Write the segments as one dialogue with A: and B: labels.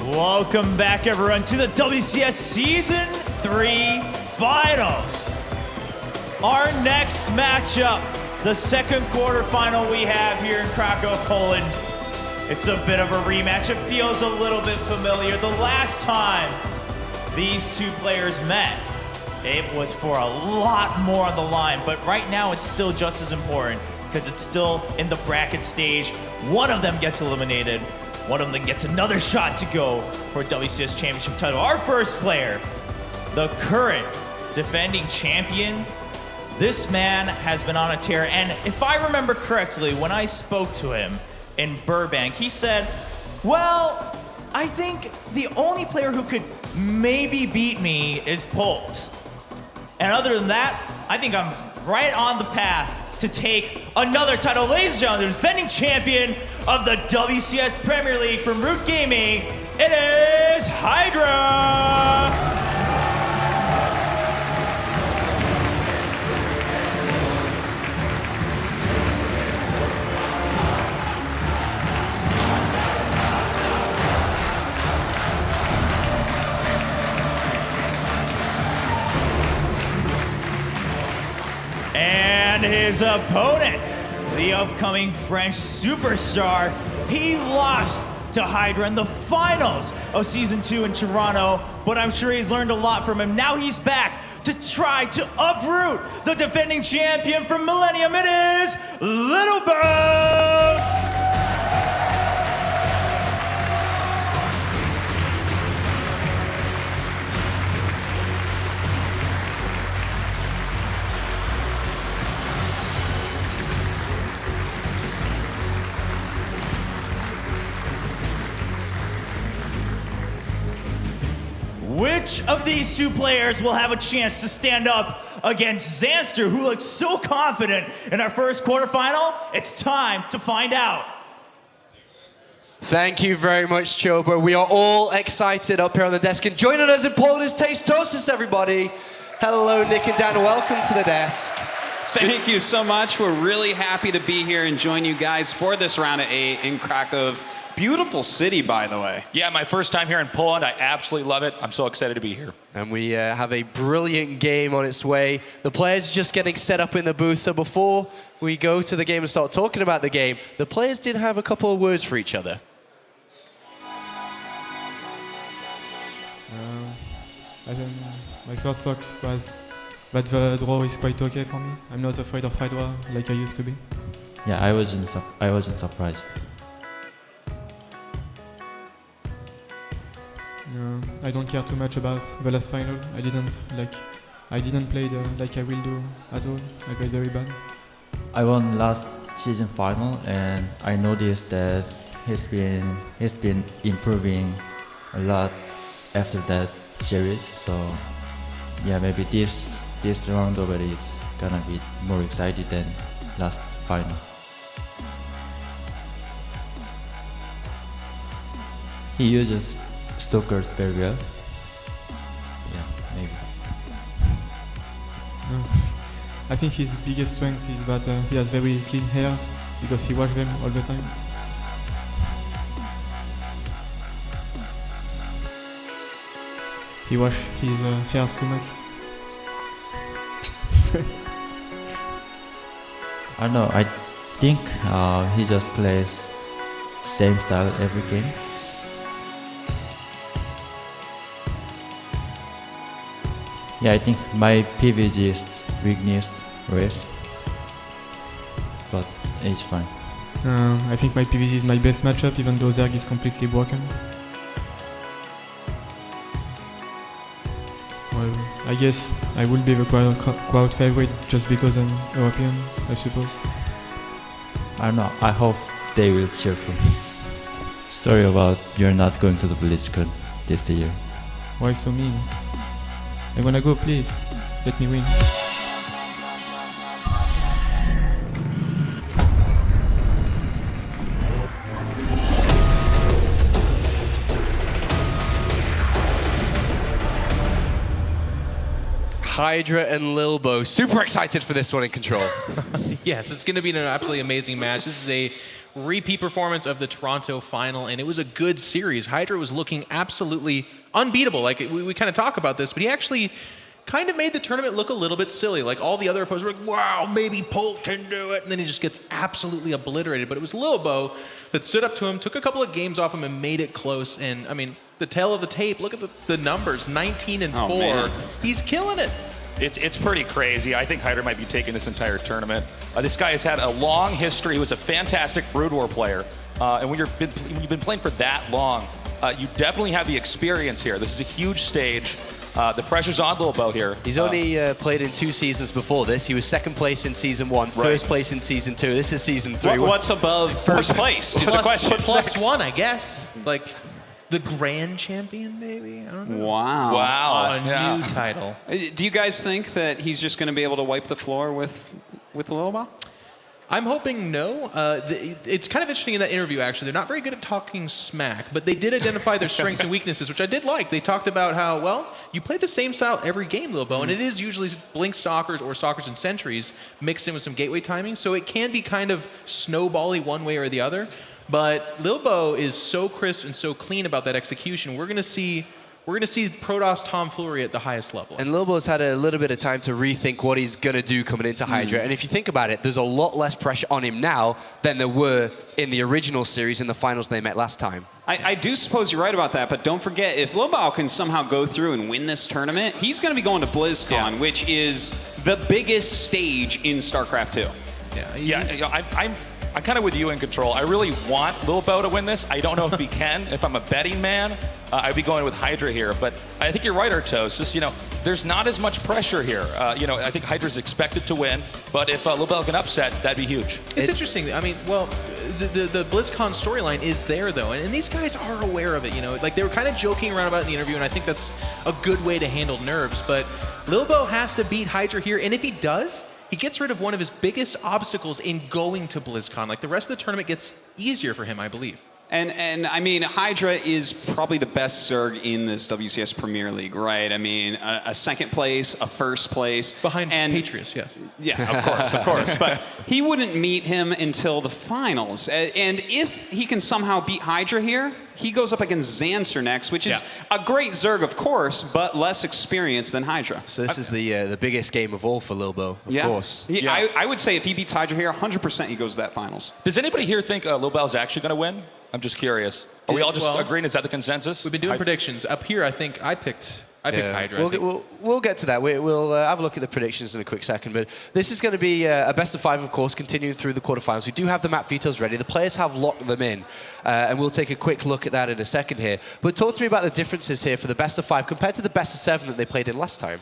A: Welcome back, everyone, to the WCS Season 3 Finals. Our next matchup, the second quarterfinal we have here in Krakow, Poland. It's a bit of a rematch. It feels a little bit familiar. The last time these two players met, it was for a lot more on the line, but right now it's still just as important because it's still in the bracket stage. One of them gets eliminated. One of them gets another shot to go for a WCS championship title. Our first player, the current defending champion, this man has been on a tear. And if I remember correctly, when I spoke to him in Burbank, he said, well, I think the only player who could maybe beat me is Polt. And other than that, I think I'm right on the path to take another title. Ladies and gentlemen, the defending champion of the WCS Premier League from Root Gaming, it is Hydra! And his opponent, the upcoming French superstar, he lost to Hydra in the finals of Season 2 in Toronto, but I'm sure he's learned a lot from him. Now he's back to try to uproot the defending champion from Millennium. It is Lilbow! Which of these two players will have a chance to stand up against Zanster, who looks so confident in our first quarterfinal? It's time to find out.
B: Thank you very much, Chobo. We are all excited up here on the desk. And joining us in Poland is Tastosis, everybody. Hello, Nick and Dan. Welcome to the desk.
C: Thank you so much. We're really happy to be here and join you guys for this round of 8 in Krakow. Beautiful city, by the way.
D: Yeah, my first time here in Poland. I absolutely love it. I'm so excited to be here.
B: And we have a brilliant game on its way. The players are just getting set up in the booth. So before we go to the game and start talking about the game, the players did have a couple of words for each other.
E: I think my first thought was that the draw is quite okay for me. I'm not afraid of Hydra like I used to be.
F: Yeah, I wasn't surprised.
E: I don't care too much about the last final. I didn't play like I will do at all. I played very bad.
F: I won last season final, and I noticed that he's been improving a lot after that series. So yeah, maybe this round already is gonna be more exciting than last final. He uses Stalkers very well. Yeah, maybe.
E: I think his biggest strength is that he has very clean hairs because he washes them all the time. He washes his hairs too much.
F: I don't know. I think he just plays same style every game. Yeah, I think my PvZ is weakness race, but it's fine.
E: I think my PvZ is my best matchup, even though Zerg is completely broken. Well, I guess I will be the crowd favorite just because I'm European, I suppose.
F: I don't know. I hope they will cheer for me. Sorry about you're not going to the BlizzCon this year.
E: Why so mean? I wanna go, please. Let me win.
B: Hydra and Lilbow. Super excited for this one in Control.
G: Yes, it's going to be an absolutely amazing match. This is a repeat performance of the Toronto final, and it was a good series. Hydra was looking absolutely unbeatable. Like, we kind of talk about this, but he actually kind of made the tournament look a little bit silly. Like, all the other opponents were like, wow, maybe Polt can do it, and then he just gets absolutely obliterated. But it was Lilbow that stood up to him, took a couple of games off him, and made it close. And, I mean, the tail of the tape, look at the numbers, 19 and 4.
C: Man.
G: He's killing it.
D: It's pretty crazy. I think Hydra might be taking this entire tournament. This guy has had a long history. He was a fantastic Brood War player. And when you've been playing for that long, you definitely have the experience here. This is a huge stage. The pressure's on Lilbow here.
B: He's only played in 2 seasons before this. He was 2nd place in season 1, first place in season 2. This is season 3.
C: What's above first place is the question.
G: Plus 1, I guess. Like, the grand champion, maybe? I don't know.
C: Wow.
G: A new title.
C: Do you guys think that he's just going to be able to wipe the floor with Lilbow?
G: I'm hoping no. It's kind of interesting in that interview, actually. They're not very good at talking smack, but they did identify their strengths and weaknesses, which I did like. They talked about how, well, you play the same style every game, Lilbow, and it is usually Blink Stalkers or Stalkers and Sentries mixed in with some gateway timing, so it can be kind of snowbally one way or the other. But Lilbow is so crisp and so clean about that execution. We're going to see Protoss tomfoolery at the highest level.
B: And Lilbow's had a little bit of time to rethink what he's going to do coming into Hydra. And if you think about it, there's a lot less pressure on him now than there were in the original series in the finals they met last time.
C: I do suppose you're right about that, but don't forget, if Lilbow can somehow go through and win this tournament, he's going to be going to BlizzCon, which is the biggest stage in StarCraft II.
D: I'm kind of with you in Control. I really want Lilbow to win this. I don't know if he can. If I'm a betting man, I'd be going with Hydra here. But I think you're right, Artos. Just, there's not as much pressure here. I think Hydra's expected to win. But if Lilbow can upset, that'd be huge.
G: It's interesting. I mean, well, the BlizzCon storyline is there, though. And these guys are aware of it. Like, they were kind of joking around about it in the interview, and I think that's a good way to handle nerves. But Lilbow has to beat Hydra here. And if he does, he gets rid of one of his biggest obstacles in going to BlizzCon. Like, the rest of the tournament gets easier for him, I believe.
C: And I mean, Hydra is probably the best Zerg in this WCS Premier League, right? I mean, a 2nd place, a 1st place.
G: Behind Patriots, yes.
C: Yeah, of course. But he wouldn't meet him until the finals. And if he can somehow beat Hydra here, he goes up against Zanster next, which is a great Zerg, of course, but less experienced than Hydra.
B: So this is the biggest game of all for Lilbow, of course.
C: I would say if he beats Hydra here, 100% he goes to that finals.
D: Does anybody here think Lilbow's actually going to win? I'm just curious. Are we all just agreeing? Is that the consensus?
G: We've been doing predictions. Up here, I think I picked Hydra.
B: We'll get to that. We'll have a look at the predictions in a quick second. But this is going to be a best of 5, of course, continuing through the quarterfinals. We do have the map vetoes ready. The players have locked them in. And we'll take a quick look at that in a second here. But talk to me about the differences here for the best of 5 compared to the best of 7 that they played in last time.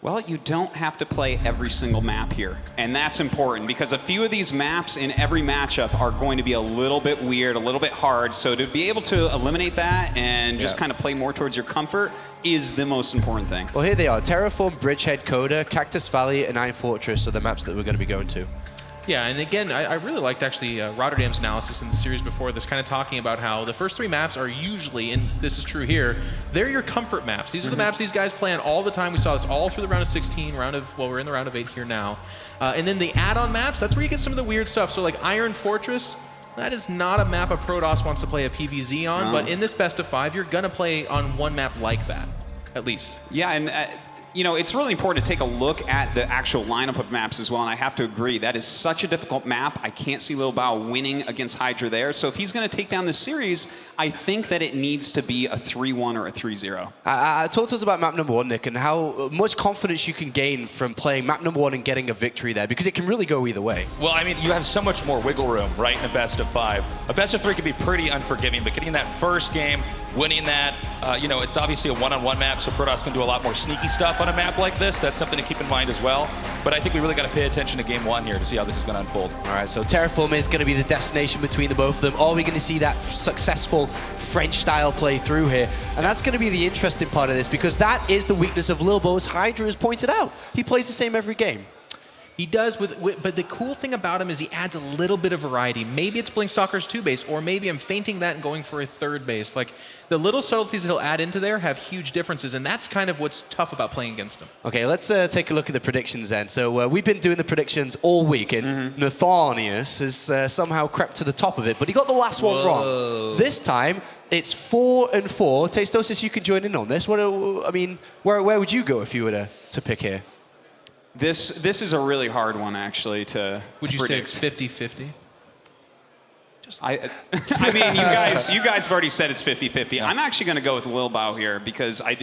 C: Well, you don't have to play every single map here. And that's important because a few of these maps in every matchup are going to be a little bit weird, a little bit hard. So to be able to eliminate that and just kind of play more towards your comfort is the most important thing.
B: Well, here they are. Terraform, Bridgehead, Koda, Cactus Valley, and Iron Fortress are the maps that we're going to be going to.
G: Yeah, and again, I really liked actually Rotterdam's analysis in the series before this, kind of talking about how the first 3 maps are usually, and this is true here, they're your comfort maps. These are the maps these guys play on all the time. We saw this all through the round of 16, we're in the round of 8 here now. And then the add-on maps, that's where you get some of the weird stuff. So like Iron Fortress, that is not a map a Protoss wants to play a PvZ on, but in this best of 5, you're going to play on one map like that, at least.
C: Yeah, and it's really important to take a look at the actual lineup of maps as well, and I have to agree, that is such a difficult map. I can't see Lilbow winning against Hydra there, so if he's going to take down this series, I think that it needs to be a 3-1 or a 3-0.
B: Talk to us about map number 1, Nick, and how much confidence you can gain from playing map number 1 and getting a victory there, because it can really go either way.
D: Well, I mean, you have so much more wiggle room, right, in a best of 5. A best of 3 can be pretty unforgiving, but getting that first game, winning that, it's obviously a one-on-one map, so Protoss can do a lot more sneaky stuff on a map like this. That's something to keep in mind as well. But I think we really got to pay attention to game 1 here to see how this is going to unfold.
B: All right, so Terraform is going to be the destination between the both of them. Are we going to see that successful French-style play through here? And that's going to be the interesting part of this, because that is the weakness of Lilbow, as Hydra has pointed out. He plays the same every game.
G: He does, but the cool thing about him is he adds a little bit of variety. Maybe it's playing StarCraft 2 base, or maybe I'm fainting that and going for a third base. Like, the little subtleties that he'll add into there have huge differences, and that's kind of what's tough about playing against him.
B: Okay, let's take a look at the predictions then. So we've been doing the predictions all week, and Nathanius has somehow crept to the top of it, but he got the last one wrong. This time, it's 4-4. Tastosis, you can join in on this. Where would you go if you were to pick here?
C: This is a really hard one, actually, to
G: Would you
C: predict.
G: say it's 50-50?
C: I mean, you guys have already said it's 50-50. Yeah. I'm actually going to go with Lilbow here because I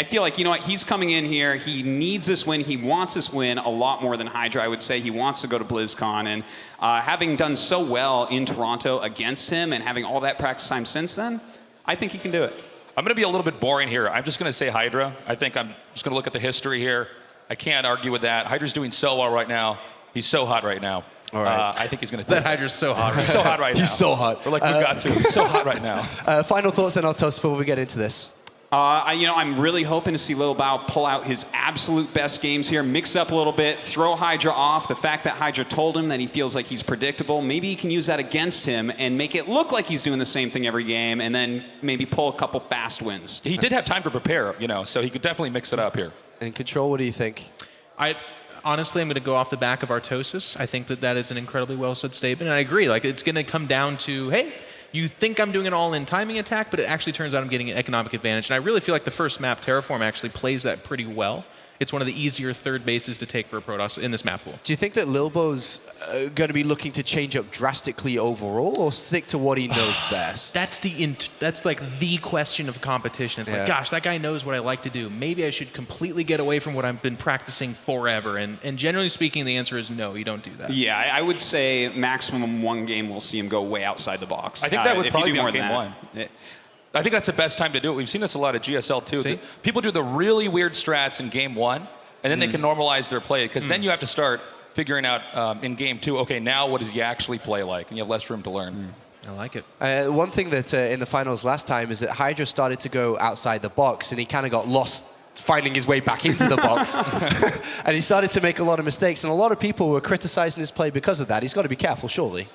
C: feel like, you know what, he's coming in here. He needs this win. He wants this win a lot more than Hydra, I would say. He wants to go to BlizzCon. And having done so well in Toronto against him and having all that practice time since then, I think he can do it.
D: I'm going to be a little bit boring here. I'm just going to say Hydra. I think I'm just going to look at the history here. I can't argue with that. Hydra's doing so well right now. He's so hot right now.
B: All right.
D: I think he's going to.
G: That Hydra's so hot.
D: He's so hot right now.
B: He's so hot.
D: We're like, we got to. He's so hot right now.
B: Final thoughts on Altos before we get into this.
C: I'm really hoping to see Lilbow pull out his absolute best games here, mix up a little bit, throw Hydra off. The fact that Hydra told him that he feels like he's predictable, maybe he can use that against him and make it look like he's doing the same thing every game, and then maybe pull a couple fast wins.
D: He did have time to prepare, so he could definitely mix it up here.
B: And Control, what do you think?
G: Honestly, I'm going to go off the back of Artosis. I think that is an incredibly well-said statement, and I agree. Like, it's going to come down to, hey, you think I'm doing an all-in timing attack, but it actually turns out I'm getting an economic advantage. And I really feel like the first map, Terraform, actually plays that pretty well. It's one of the easier third bases to take for a Protoss in this map pool.
B: Do you think that Lilbow's going to be looking to change up drastically overall, or stick to what he knows best?
G: That's like the question of competition. It's like, gosh, that guy knows what I like to do. Maybe I should completely get away from what I've been practicing forever. And generally speaking, the answer is no, you don't do that.
C: Yeah, I would say maximum one game we'll see him go way outside the box.
D: I think that would probably be on game one. I think that's the best time to do it. We've seen this a lot at GSL too. People do the really weird strats in game one, and then they can normalize their play, because then you have to start figuring out in game two, okay, now what does he actually play like? And you have less room to learn.
G: I like it.
B: One thing that in the finals last time is that Hydra started to go outside the box, and he kind of got lost finding his way back into the box. And he started to make a lot of mistakes, and a lot of people were criticizing his play because of that. He's got to be careful, surely.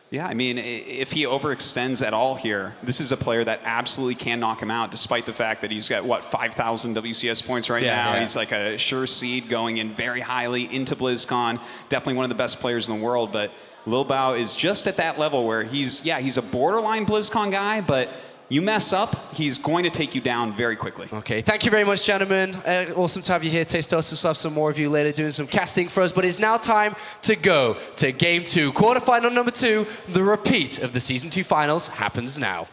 C: Yeah, I mean, if he overextends at all here, this is a player that absolutely can knock him out, despite the fact that he's got, 5,000 WCS points right now. Yeah. He's like a sure seed going in very highly into BlizzCon. Definitely one of the best players in the world, but Lilbow is just at that level where he's a borderline BlizzCon guy, but you mess up, he's going to take you down very quickly.
B: Okay, thank you very much, gentlemen. Awesome to have you here. Tastosis will have some more of you later doing some casting for us, but it's now time to go to Game 2. Quarterfinal number 2, the repeat of the Season 2 finals happens now.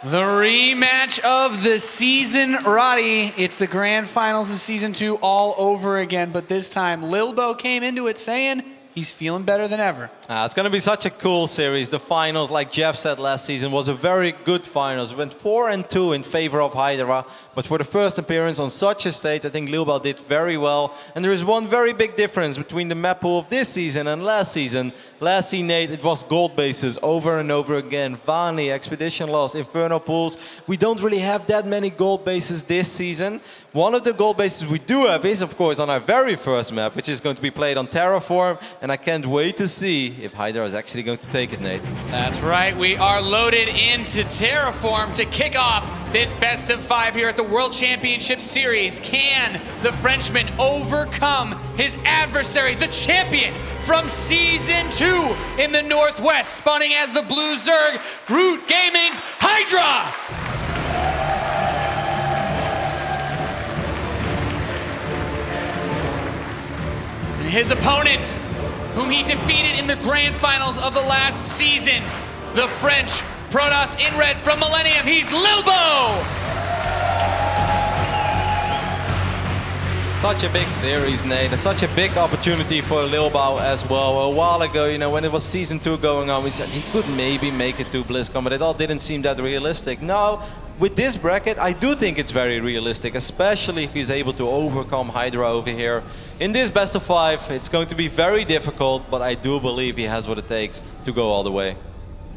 H: The rematch of the season, Roddy. It's the grand finals of Season 2 all over again, but this time Lilbow came into it saying he's feeling better than ever.
I: It's going to be such a cool series. The finals, like Jeff said last season, was a very good finals. It went 4-2 in favor of Hydra, but for the first appearance on such a stage, I think Lilbow did very well. And there is one very big difference between the map pool of this season and last season. Last season, it was gold bases over and over again. Vanley, Expedition Lost, Inferno pools. We don't really have that many gold bases this season. One of the gold bases we do have is, of course, on our very first map, which is going to be played on Terraform. And I can't wait to see if Hydra is actually going to take it, Nate.
H: That's right. We are loaded into Terraform to kick off this best of 5 here at the World Championship Series. Can the Frenchman overcome his adversary, the champion from Season 2 in the Northwest, spawning as the Blue Zerg, Root Gaming's Hydra! His opponent, whom he defeated in the grand finals of the last season, the French Protoss in red from Millennium. He's Lilbow!
I: Such a big series, Nate. It's such a big opportunity for Lilbow as well. A while ago, when it was Season 2 going on, we said he could maybe make it to BlizzCon, but it all didn't seem that realistic. Now, with this bracket, I do think it's very realistic, especially if he's able to overcome Hydra over here. In this best of 5, it's going to be very difficult, but I do believe he has what it takes to go all the way.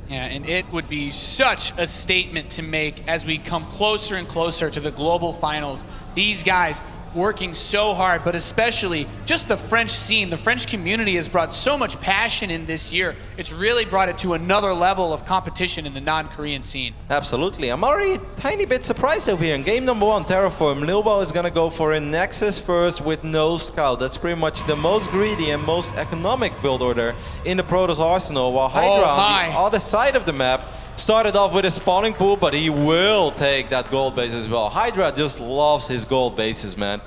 H: Yeah, and it would be such a statement to make as we come closer and closer to the global finals. These guys working so hard, but especially just the French scene. The French community has brought so much passion in this year. It's really brought it to another level of competition in the non-Korean scene.
I: Absolutely. I'm already a tiny bit surprised over here. In game number 1, Terraform, Lilbow is going to go for a Nexus first with no Scout. That's pretty much the most greedy and most economic build order in the Protoss arsenal, while Hydra on the other side of the map started off with a spawning pool, but he will take that gold base as well. Hydra just loves his gold bases, man.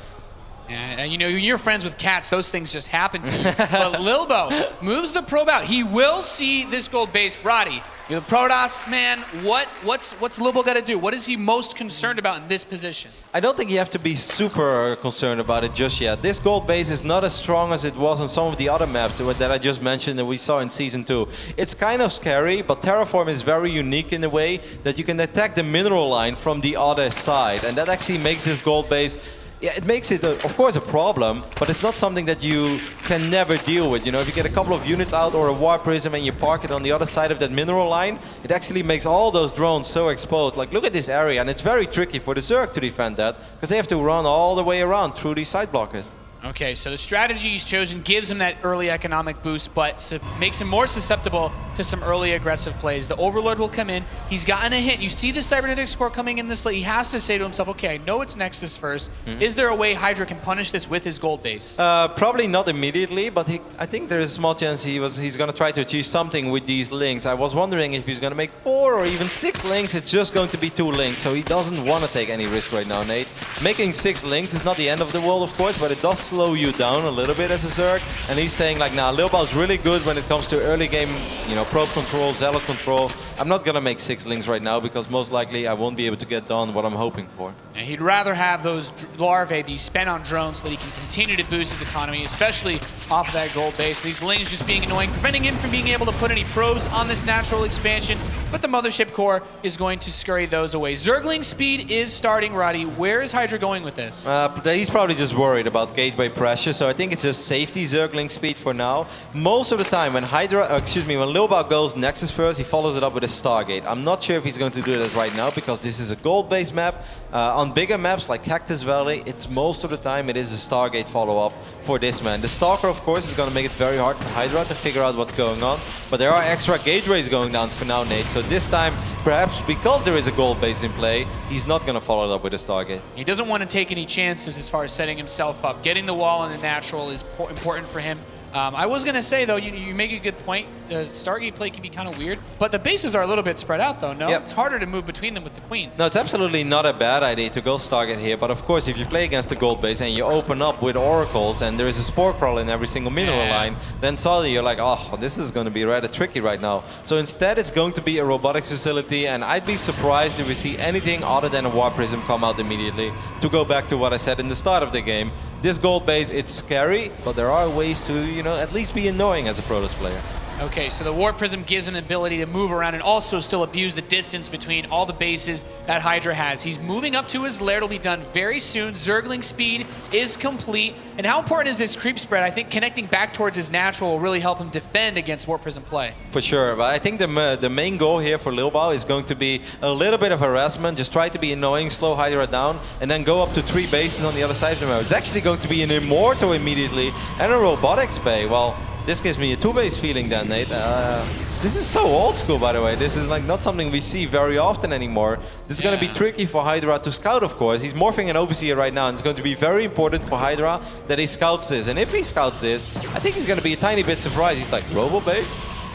H: And you know, when you're friends with cats, those things just happen to you. But Lilbow moves the probe out. He will see this gold base. Roddy, you're the Protoss man. What's Lilbow got to do? What is he most concerned about in this position?
I: I don't think you have to be super concerned about it just yet. This gold base is not as strong as it was on some of the other maps that I just mentioned that we saw in Season 2. It's kind of scary, but Terraform is very unique in a way that you can attack the mineral line from the other side. And that actually makes this gold base... Yeah, it makes it, of course, a problem, but it's not something that you can never deal with. You know, if you get a couple of units out or a warp prism and you park it on the other side of that mineral line, it actually makes all those drones so exposed. Like, look at this area, and it's very tricky for the Zerg to defend that, because they have to run all the way around through these side blockers. Okay, so the strategy he's chosen gives him that early economic boost, but makes him more susceptible to some early aggressive plays. The Overlord will come in. He's gotten a hint. You see the Cybernetics core coming in this late. He has to say to himself, okay, I know it's Nexus first. Is there a way Hydra can punish this with his gold base? Probably not immediately, but I think there is a small chance he's going to try to achieve something with these links. I was wondering if he's going to make 4 or even 6 links. It's just going to be 2 links, so he doesn't want to take any risk right now, Nate. Making 6 links is not the end of the world, of course, but it does slow you down a little bit as a Zerg, and he's saying like, nah, Lilbow's really good when it comes to early game, you know, probe control, zealot control. I'm not gonna make 6 links right now because most likely I won't be able to get done what I'm hoping for. And he'd rather have those larvae be spent on drones so that he can continue to boost his economy, especially off of that gold base. These lings just being annoying, preventing him from being able to put any probes on this natural expansion, but the Mothership Core is going to scurry those away. Zergling speed is starting, Roddy. Where is Hydra going with this? He's probably just worried about gateway pressure, so I think it's just safety Zergling speed for now. Most of the time when when Lilbow goes Nexus first, he follows it up with a Stargate. I'm not sure if he's going to do that right now because this is a gold-based map. On bigger maps like Cactus Valley, it's most of the time it is a Stargate follow-up for this man. The Stalker, of course, is going to make it very hard for Hydra to figure out what's going on, but there are extra gateways going down for now, Nate. So this time, perhaps because there is a gold base in play, he's not going to follow it up with a Stargate. He doesn't want to take any chances as far as setting himself up. Getting the wall and the natural is important for him. I was going to say, though, you make a good point. The Stargate play can be kind of weird, but the bases are a little bit spread out, though, no? Yep. It's harder to move between them with the queens. No, it's absolutely not a bad idea to go Stargate here, but of course, if you play against the gold base and you open up with oracles and there is a spore crawl in every single mineral line, then suddenly you're like, oh, this is going to be rather tricky right now. So instead, it's going to be a robotics facility, and I'd be surprised if we see anything other than a warp prism come out immediately. To go back to what I said in the start of the game, this gold base, it's scary, but there are ways to, you know, at least be annoying as a Protoss player. Okay, so the Warp Prism gives him an ability to move around and also still abuse the distance between all the bases that Hydra has. He's moving up to his lair. It'll be done very soon. Zergling speed is complete. And how important is this creep spread? I think connecting back towards his natural will really help him defend against Warp Prism play. For sure, but I think the main goal here for Lilbow is going to be a little bit of harassment. Just try to be annoying, slow Hydra down, and then go up to 3 bases on the other side of the map. It's actually going to be an Immortal immediately and a Robotics bay. Well, this gives me a 2-base feeling then, Nate. This is so old school, by the way. This is like not something we see very often anymore. This is going to be tricky for Hydra to scout, of course. He's morphing an Overseer right now, and it's going to be very important for Hydra that he scouts this. And if he scouts this, I think he's going to be a tiny bit surprised. He's like, Robo Bay?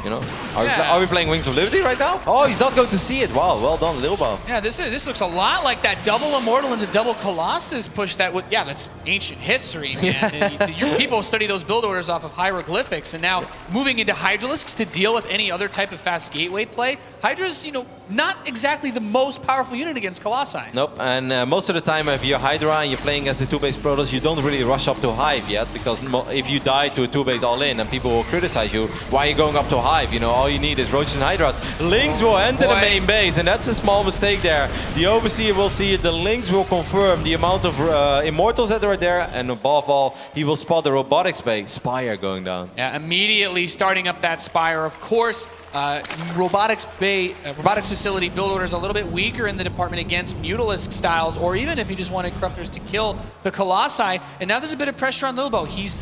I: You know, are we playing Wings of Liberty right now? Oh, he's not going to see it. Wow, well done, Lilbow. Yeah, this looks a lot like that double Immortal into double Colossus push that would, that's ancient history, man. Your people study those build orders off of hieroglyphics, and now moving into Hydralisks to deal with any other type of fast gateway play. Hydra's, not exactly the most powerful unit against Colossi. Nope, and most of the time if you're Hydra and you're playing against a 2-base Protoss, you don't really rush up to Hive yet, because if you die to a 2-base all-in, and people will criticize you, why are you going up to Hive? All you need is Roaches and Hydras. Lynx will enter the main base, and that's a small mistake there. The Overseer will see it, the Lynx will confirm the amount of Immortals that are there, and above all, he will spot the Robotics bay, Spire going down. Yeah, immediately starting up that Spire. Of course,
H: robotics facility build order is a little bit weaker in the department against Mutalisk styles, or even if he just wanted Corruptors to kill the Colossi. And now there's a bit of pressure on Lilbow. He's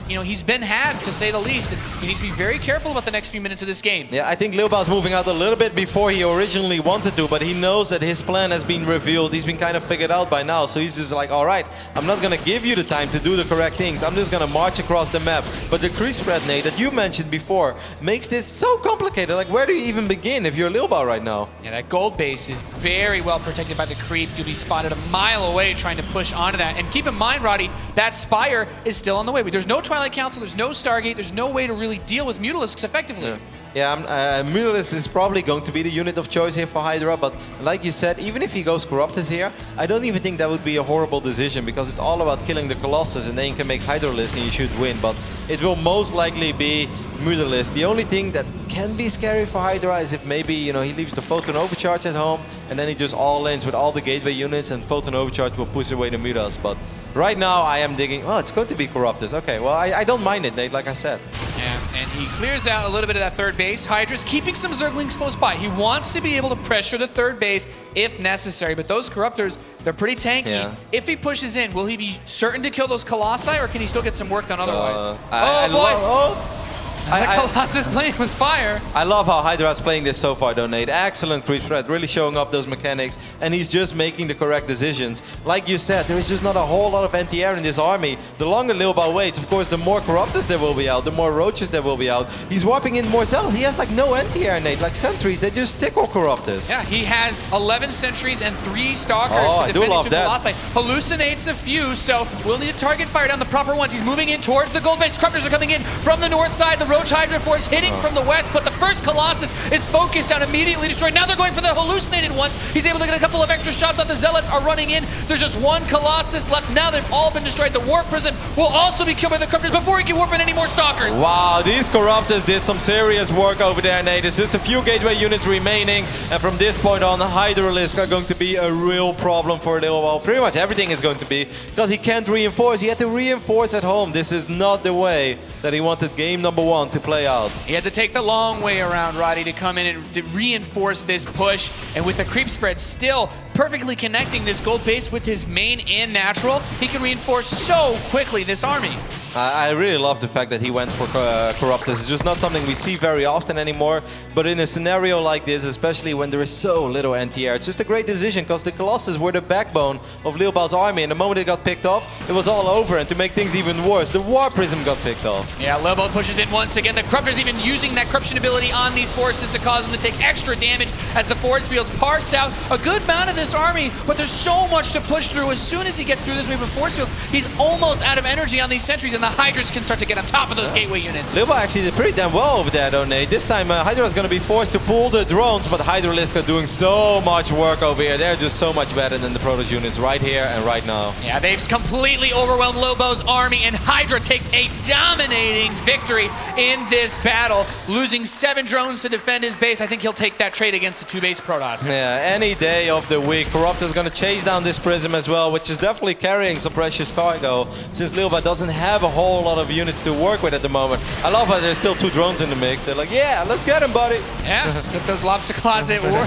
H: been had, to say the least, and he needs to be very careful about the next few minutes of this game.
I: Yeah, I think Lilbow's moving out a little bit before he originally wanted to, but he knows that his plan has been revealed. He's been kind of figured out by now, so he's just like, all right, I'm not gonna give you the time to do the correct things. I'm just gonna march across the map. But the creep spread, Nate, that you mentioned before, makes this so complicated. Like, where do you even begin if you're Lilbow right now?
H: Yeah, that gold base is very well protected by the creep. You'll be spotted a mile away trying to push onto that. And keep in mind, Roddy, that Spire is still on the way. There's no Twilight Council, there's no Stargate, there's no way to really deal with Mutalisks effectively.
I: Yeah, Mutalisk is probably going to be the unit of choice here for Hydra, but like you said, even if he goes Corruptors here, I don't even think that would be a horrible decision, because it's all about killing the Colossus and then you can make Hydralisk and you should win, but it will most likely be Mutalisk. The only thing that can be scary for Hydra is if maybe, he leaves the Photon Overcharge at home and then he just all-ins with all the gateway units and Photon Overcharge will push away the Mutas, but right now I am digging, it's going to be Corruptors. Okay, well, I don't mind it, Nate, like I said.
H: Yeah, and he clears out a little bit of that third base. Hydra's keeping some Zerglings close by. He wants to be able to pressure the third base if necessary, but those Corruptors, they're pretty tanky. Yeah. If he pushes in, will he be certain to kill those Colossi, or can he still get some work done otherwise? The Colossus playing with fire.
I: I love how Hydra's playing this so far, though, Nate. Excellent creep spread, really showing off those mechanics, and he's just making the correct decisions. Like you said, there is just not a whole lot of anti-air in this army. The longer Lilbow waits, of course, the more Corruptors there will be out, the more Roaches there will be out. He's warping in more cells. He has like no anti-air, Nate. Like sentries, they just tickle Corruptors.
H: Yeah, he has 11 sentries and 3 Stalkers.
I: Oh, I do love that.
H: Colossi. Hallucinates a few, so we'll need to target fire down the proper ones. He's moving in towards the gold base. Corruptors are coming in from the north side. The Roach Hydra force hitting from the west, but the first Colossus is focused down, immediately destroyed. Now they're going for the hallucinated ones. He's able to get a couple of extra shots off. The Zealots are running in. There's just one Colossus left. Now they've all been destroyed. The Warp Prism will also be killed by the Corruptors before he can warp in any more Stalkers.
I: Wow, these Corruptors did some serious work over there, Nate. It's just a few gateway units remaining, and from this point on, the Hydralisk are going to be a real problem for Lilbow. Pretty much everything is going to be, because he can't reinforce. He had to reinforce at home. This is not the way that he wanted game number 1 to play out.
H: He had to take the long way around, Roddy, to come in and to reinforce this push. And with the creep spread still perfectly connecting this gold base with his main and natural, he can reinforce so quickly this army.
I: I really love the fact that he went for Corruptors. It's just not something we see very often anymore. But in a scenario like this, especially when there is so little anti-air, it's just a great decision, because the Colossus were the backbone of Lilbow's army. And the moment it got picked off, it was all over. And to make things even worse, the War Prism got picked off.
H: Yeah, Lilbow pushes in once again. The Corruptors even using that corruption ability on these forces to cause them to take extra damage as the force fields parse out a good amount of this army. But there's so much to push through. As soon as he gets through this wave of force fields, he's almost out of energy on these sentries, and the Hydras can start to get on top of those gateway units.
I: Lilbow actually did pretty damn well over there, though, Nate. This time Hydra is going to be forced to pull the drones, but Hydralisk are doing so much work over here. They're just so much better than the Protoss units right here and right now.
H: Yeah, they've completely overwhelmed Lilbow's army, and Hydra takes a dominating victory in this battle, losing 7 drones to defend his base. I think he'll take that trade against the 2-base Protoss.
I: Yeah, any day of the week. Corruptor is going to chase down this Prism as well, which is definitely carrying some precious cargo, since Lilbow doesn't have a whole lot of units to work with at the moment. I love how there's still 2 drones in the mix. They're like, yeah, let's get him, buddy.
H: Yeah, let those lobster claws at work.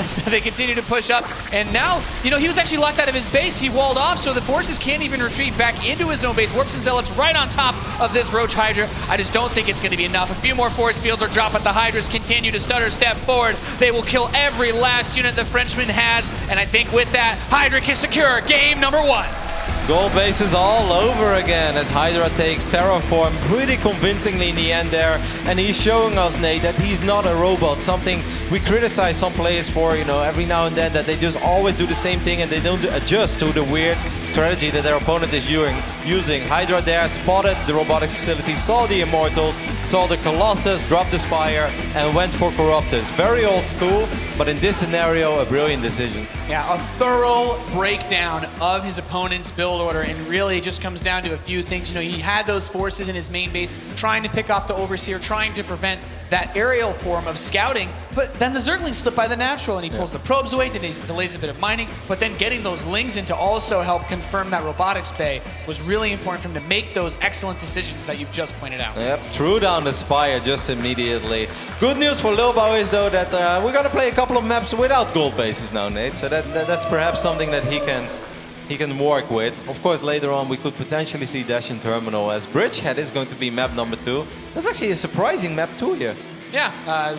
H: So they continue to push up. And now, he was actually locked out of his base. He walled off, so the forces can't even retreat back into his own base. Warps and Zealots right on top of this Roach Hydra. I just don't think it's going to be enough. A few more force fields are dropped, but the Hydras continue to stutter step forward. They will kill every last unit the Frenchman has. And I think with that, Hydra can secure game number 1.
I: Gold bases all over again as Hydra takes Terraform pretty convincingly in the end there. And he's showing us, Nate, that he's not a robot. Something we criticize some players for, every now and then, that they just always do the same thing and they don't adjust to the weird strategy that their opponent is using. Hydra there spotted the robotics facility, saw the Immortals, saw the Colossus, dropped the Spire, and went for Corruptors. Very old school, but in this scenario, a brilliant decision.
H: Yeah, a thorough breakdown of his opponent's build order, and really just comes down to a few things. He had those forces in his main base trying to pick off the Overseer, trying to prevent that aerial form of scouting, but then the Zerglings slip by the natural, and he pulls the probes away, delays a bit of mining, but then getting those lings in to also help confirm that robotics bay was really important for him to make those excellent decisions that you've just pointed out.
I: Yep, threw down the Spire just immediately. Good news for Lilbow is though that we're gonna play a couple of maps without gold bases now, Nate, so that's perhaps something that he can work with. Of course, later on we could potentially see Dash in Terminal, as Bridgehead is going to be map number 2. That's actually a surprising map 2 here.
H: Yeah,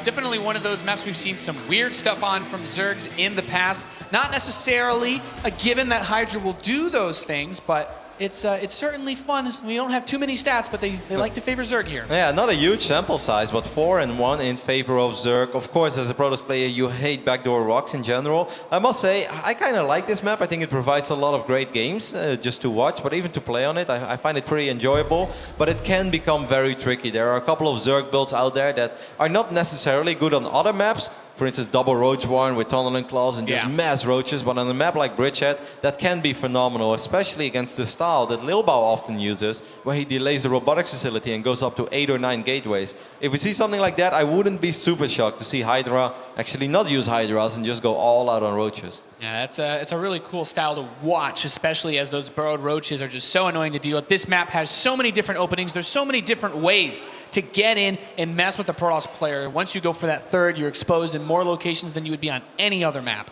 H: definitely one of those maps we've seen some weird stuff on from Zergs in the past. Not necessarily a given that Hydra will do those things, but it's certainly fun. We don't have too many stats, but they like to favor Zerg here.
I: Yeah, not a huge sample size, but 4-1 in favor of Zerg. Of course, as a Protoss player, you hate backdoor rocks in general. I must say, I kind of like this map. I think it provides a lot of great games just to watch, but even to play on it, I find it pretty enjoyable. But it can become very tricky. There are a couple of Zerg builds out there that are not necessarily good on other maps. For instance, double Roach Warren with Tunneling Claws and just mass roaches. But on a map like Bridgehead, that can be phenomenal, especially against the style that Lilbow often uses, where he delays the robotics facility and goes up to 8 or 9 gateways. If we see something like that, I wouldn't be super shocked to see Hydra actually not use Hydras and just go all out on roaches.
H: Yeah, it's a really cool style to watch, especially as those burrowed roaches are just so annoying to deal with. This map has so many different openings. There's so many different ways to get in and mess with the Protoss player. Once you go for that third, you're exposed in more locations than you would be on any other map.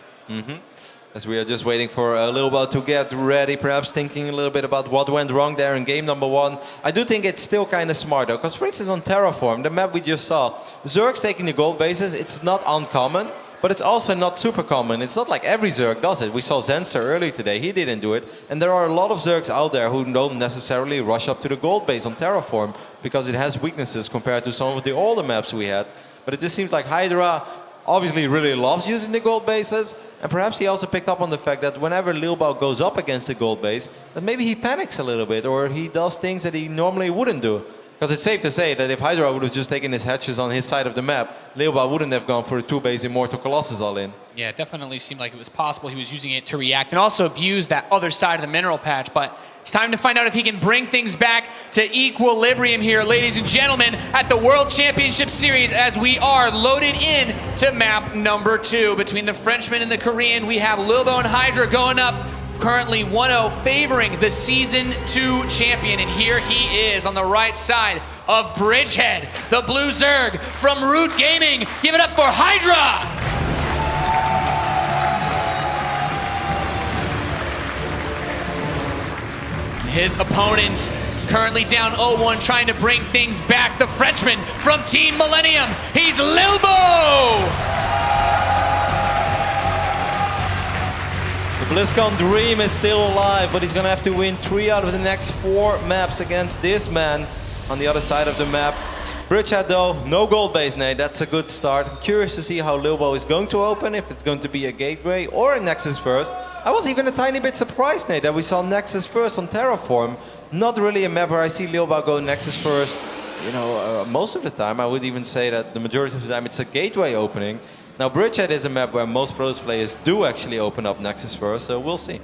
I: As we are just waiting for Lilbow to get ready, perhaps thinking a little bit about what went wrong there in game number 1. I do think it's still kind of smart though, because for instance on Terraform, the map we just saw, Zerg's taking the gold bases, it's not uncommon. But it's also not super common. It's not like every Zerg does it. We saw Zenster earlier today, he didn't do it. And there are a lot of Zergs out there who don't necessarily rush up to the gold base on Terraform because it has weaknesses compared to some of the older maps we had. But it just seems like Hydra obviously really loves using the gold bases. And perhaps he also picked up on the fact that whenever Lilbow goes up against the gold base, that maybe he panics a little bit or he does things that he normally wouldn't do. Because it's safe to say that if Hydra would have just taken his hatches on his side of the map, Lilbow wouldn't have gone for a 2-base Immortal Colossus all-in.
H: Yeah, it definitely seemed like it was possible he was using it to react and also abuse that other side of the mineral patch. But it's time to find out if he can bring things back to equilibrium here, ladies and gentlemen, at the World Championship Series, as we are loaded in to map number 2. Between the Frenchman and the Korean, we have Lilbow and Hydra going up. Currently 1-0 favoring the Season 2 champion, and here he is on the right side of Bridgehead, the blue Zerg from Root Gaming. Give it up for Hydra! His opponent currently down 0-1, trying to bring things back. The Frenchman from Team Millennium, he's Lilbow!
I: BlizzCon dream is still alive, but he's gonna have to win 3 out of the next 4 maps against this man on the other side of the map. Bridgehead though, no gold base, Nate. That's a good start. I'm curious to see how Lilbow is going to open, if it's going to be a gateway or a Nexus first. I was even a tiny bit surprised, Nate, that we saw Nexus first on Terraform. Not really a map where I see Lilbow go Nexus first. You know, most of the time, I would even say that the majority of the time it's a gateway opening. Now, Bridgehead is a map where most Protoss players do actually open up Nexus first, so we'll see.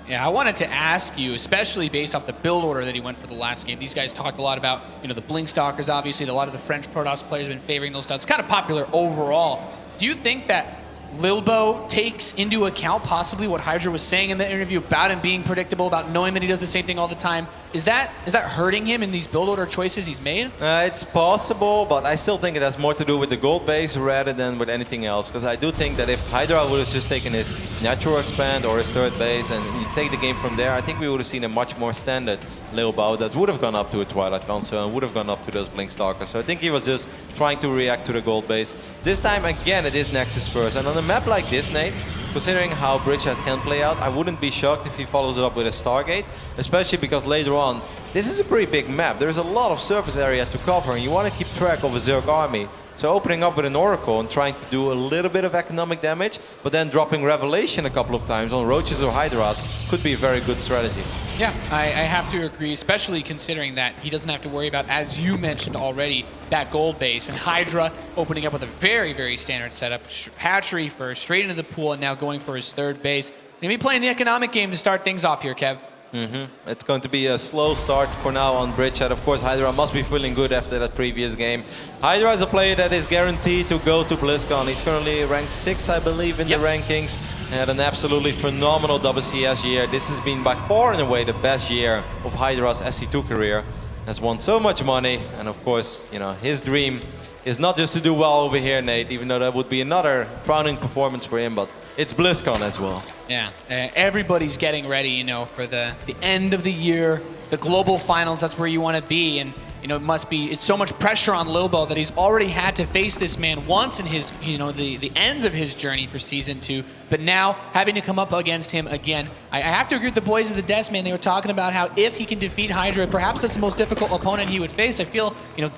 H: Yeah, I wanted to ask you, especially based off the build order that he went for the last game. These guys talked a lot about, you know, the Blink Stalkers, obviously. A lot of the French Protoss players have been favoring those styles. It's kind of popular overall. Do you think that Lilbow takes into account possibly what Hydra was saying in the interview about him being predictable, about knowing that he does the same thing all the time? Is that hurting him in these build order choices he's made?
I: It's possible, but I still think it has more to do with the gold base rather than with anything else. Because I do think that if Hydra would have just taken his natural expand or his third base and you take the game from there, I think we would have seen a much more standard Lilbow that would have gone up to a Twilight Council and would have gone up to those Blink Stalkers. So I think he was just trying to react to the gold base. This time, again, it is Nexus first. And on a map like this, Nate, considering how Bridgehead can play out, I wouldn't be shocked if he follows it up with a Stargate, especially because later on, this is a pretty big map. There's a lot of surface area to cover, and you want to keep track of a Zerg army. So opening up with an Oracle and trying to do a little bit of economic damage, but then dropping Revelation a couple of times on Roaches or Hydras could be a very good strategy.
H: Yeah, I have to agree, especially considering that he doesn't have to worry about, as you mentioned already, that gold base. And Hydra opening up with a very, very standard setup. Hatchery first, straight into the pool, and now going for his third base. Maybe playing the economic game to start things off here, Kev.
I: It's going to be a slow start for now on Bridgehead. Of course, Hydra must be feeling good after that previous game. Hydra is a player that is guaranteed to go to BlizzCon. He's currently ranked 6, I believe, in the rankings. Had an absolutely phenomenal WCS year. This has been by far and away the best year of Hydra's SC2 career. Has won so much money, and of course, you know, his dream is not just to do well over here, Nate, even though that would be another crowning performance for him, but it's BlizzCon as well.
H: Yeah, everybody's getting ready, you know, for the end of the year, the global finals. That's where you want to be, and you know, it's so much pressure on Lilbow that he's already had to face this man once in his, you know, the ends of his journey for Season 2. But now, having to come up against him again, I have to agree with the boys at the desk, man. They were talking about how if he can defeat Hydra, perhaps that's the most difficult opponent he would face. I feel, you know,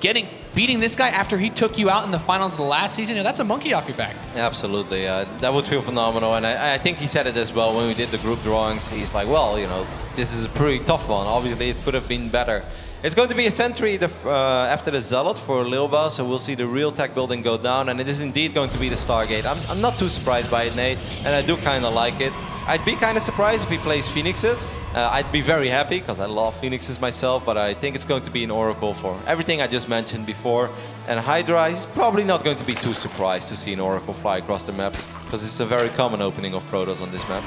H: beating this guy after he took you out in the finals of the last season, you know, that's a monkey off your back.
I: Absolutely, that would feel phenomenal. And I think he said it as well when we did the group drawings. He's like, well, you know, this is a pretty tough one. Obviously, it could have been better. It's going to be a sentry after the Zealot for Lilbow, so we'll see the real tech building go down, and it is indeed going to be the Stargate. I'm not too surprised by it, Nate, and I do kind of like it. I'd be kind of surprised if he plays Phoenixes. I'd be very happy, because I love Phoenixes myself, but I think it's going to be an Oracle for everything I just mentioned before. And Hydra is probably not going to be too surprised to see an Oracle fly across the map, because it's a very common opening of Protoss on this map.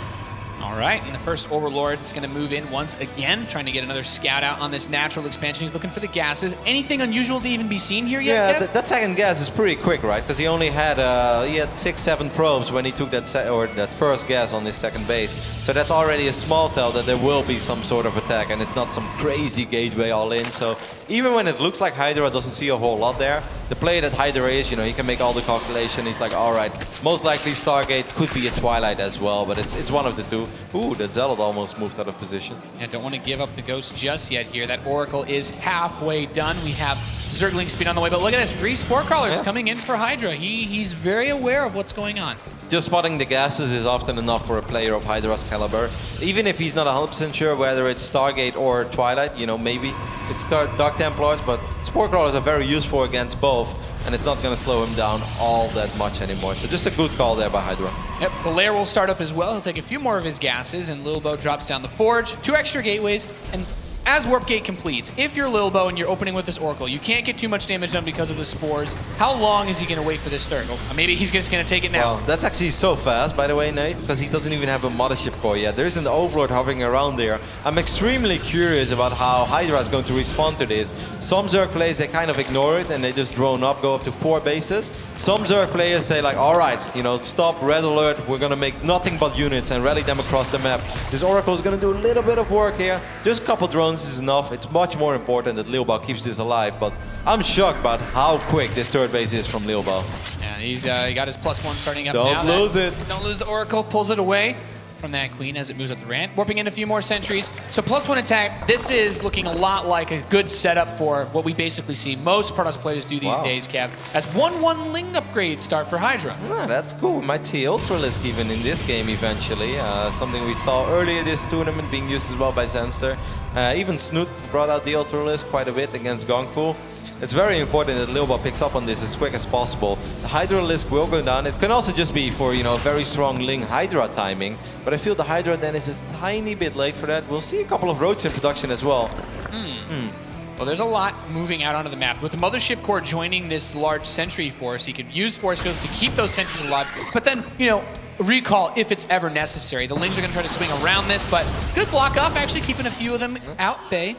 H: All right, and the first Overlord is going to move in once again, trying to get another scout out on this natural expansion. He's looking for the gases. Anything unusual to even be seen here yet?
I: Yeah, that second gas is pretty quick, right? Because he only had 6-7 probes when he took that first gas on his second base. So that's already a small tell that there will be some sort of attack, and it's not some crazy gateway all in. So even when it looks like Hydra doesn't see a whole lot there, the player that Hydra is, you know, he can make all the calculation. He's like, all right, most likely Stargate could be a Twilight as well, but it's one of the two. Ooh, that Zealot almost moved out of position.
H: Yeah, don't want to give up the Ghost just yet here. That Oracle is halfway done. We have Zergling speed on the way, but look at this, 3 Spore Crawlers coming in for Hydra. He's very aware of what's going on.
I: Just spotting the gases is often enough for a player of Hydra's caliber. Even if he's not 100% sure whether it's Stargate or Twilight, you know, maybe it's Dark Templars, but Spore Crawlers are very useful against both, and it's not going to slow him down all that much anymore. So just a good call there by Hydra.
H: Yep, the Lair will start up as well. He'll take a few more of his gases, and Lilbow drops down the Forge, 2 extra gateways, and as Warp Gate completes, if you're Lilbow and you're opening with this Oracle, you can't get too much damage done because of the Spores. How long is he going to wait for this third? Maybe he's just going to take it now.
I: Well, that's actually so fast, by the way, Nate, because he doesn't even have a Mothership core yet. There is an Overlord hovering around there. I'm extremely curious about how Hydra is going to respond to this. Some Zerg players, they kind of ignore it and they just drone up, go up to 4 bases. Some Zerg players say like, all right, you know, stop, red alert, we're going to make nothing but units and rally them across the map. This Oracle is going to do a little bit of work here. Just a couple drones is enough. It's much more important that Lilbow keeps this alive, but I'm shocked about how quick this third base is from Lilbow.
H: Yeah, he got his +1 starting up now.
I: Don't lose it.
H: Don't lose the Oracle, pulls it away from that Queen as it moves up the ramp, warping in a few more sentries. So +1 attack. This is looking a lot like a good setup for what we basically see most Protoss players do these days, Cap. As 1/1 Ling upgrade start for Hydra.
I: That's cool. We might see Ultralisk even in this game eventually. Something we saw earlier this tournament being used as well by Zenster. Even Snoot brought out the Ultralisk quite a bit against Gongfu. It's very important that Lilbow picks up on this as quick as possible. The Hydralisk will go down. It can also just be for, you know, very strong Ling Hydra timing, but I feel the Hydra then is a tiny bit late for that. We'll see a couple of roads in production as well.
H: Well, there's a lot moving out onto the map. With the Mothership Core joining this large sentry force, he could use force fields to keep those sentries alive, but then, you know, recall if it's ever necessary. The Lings are going to try to swing around this, but good block off, actually keeping a few of them out bay.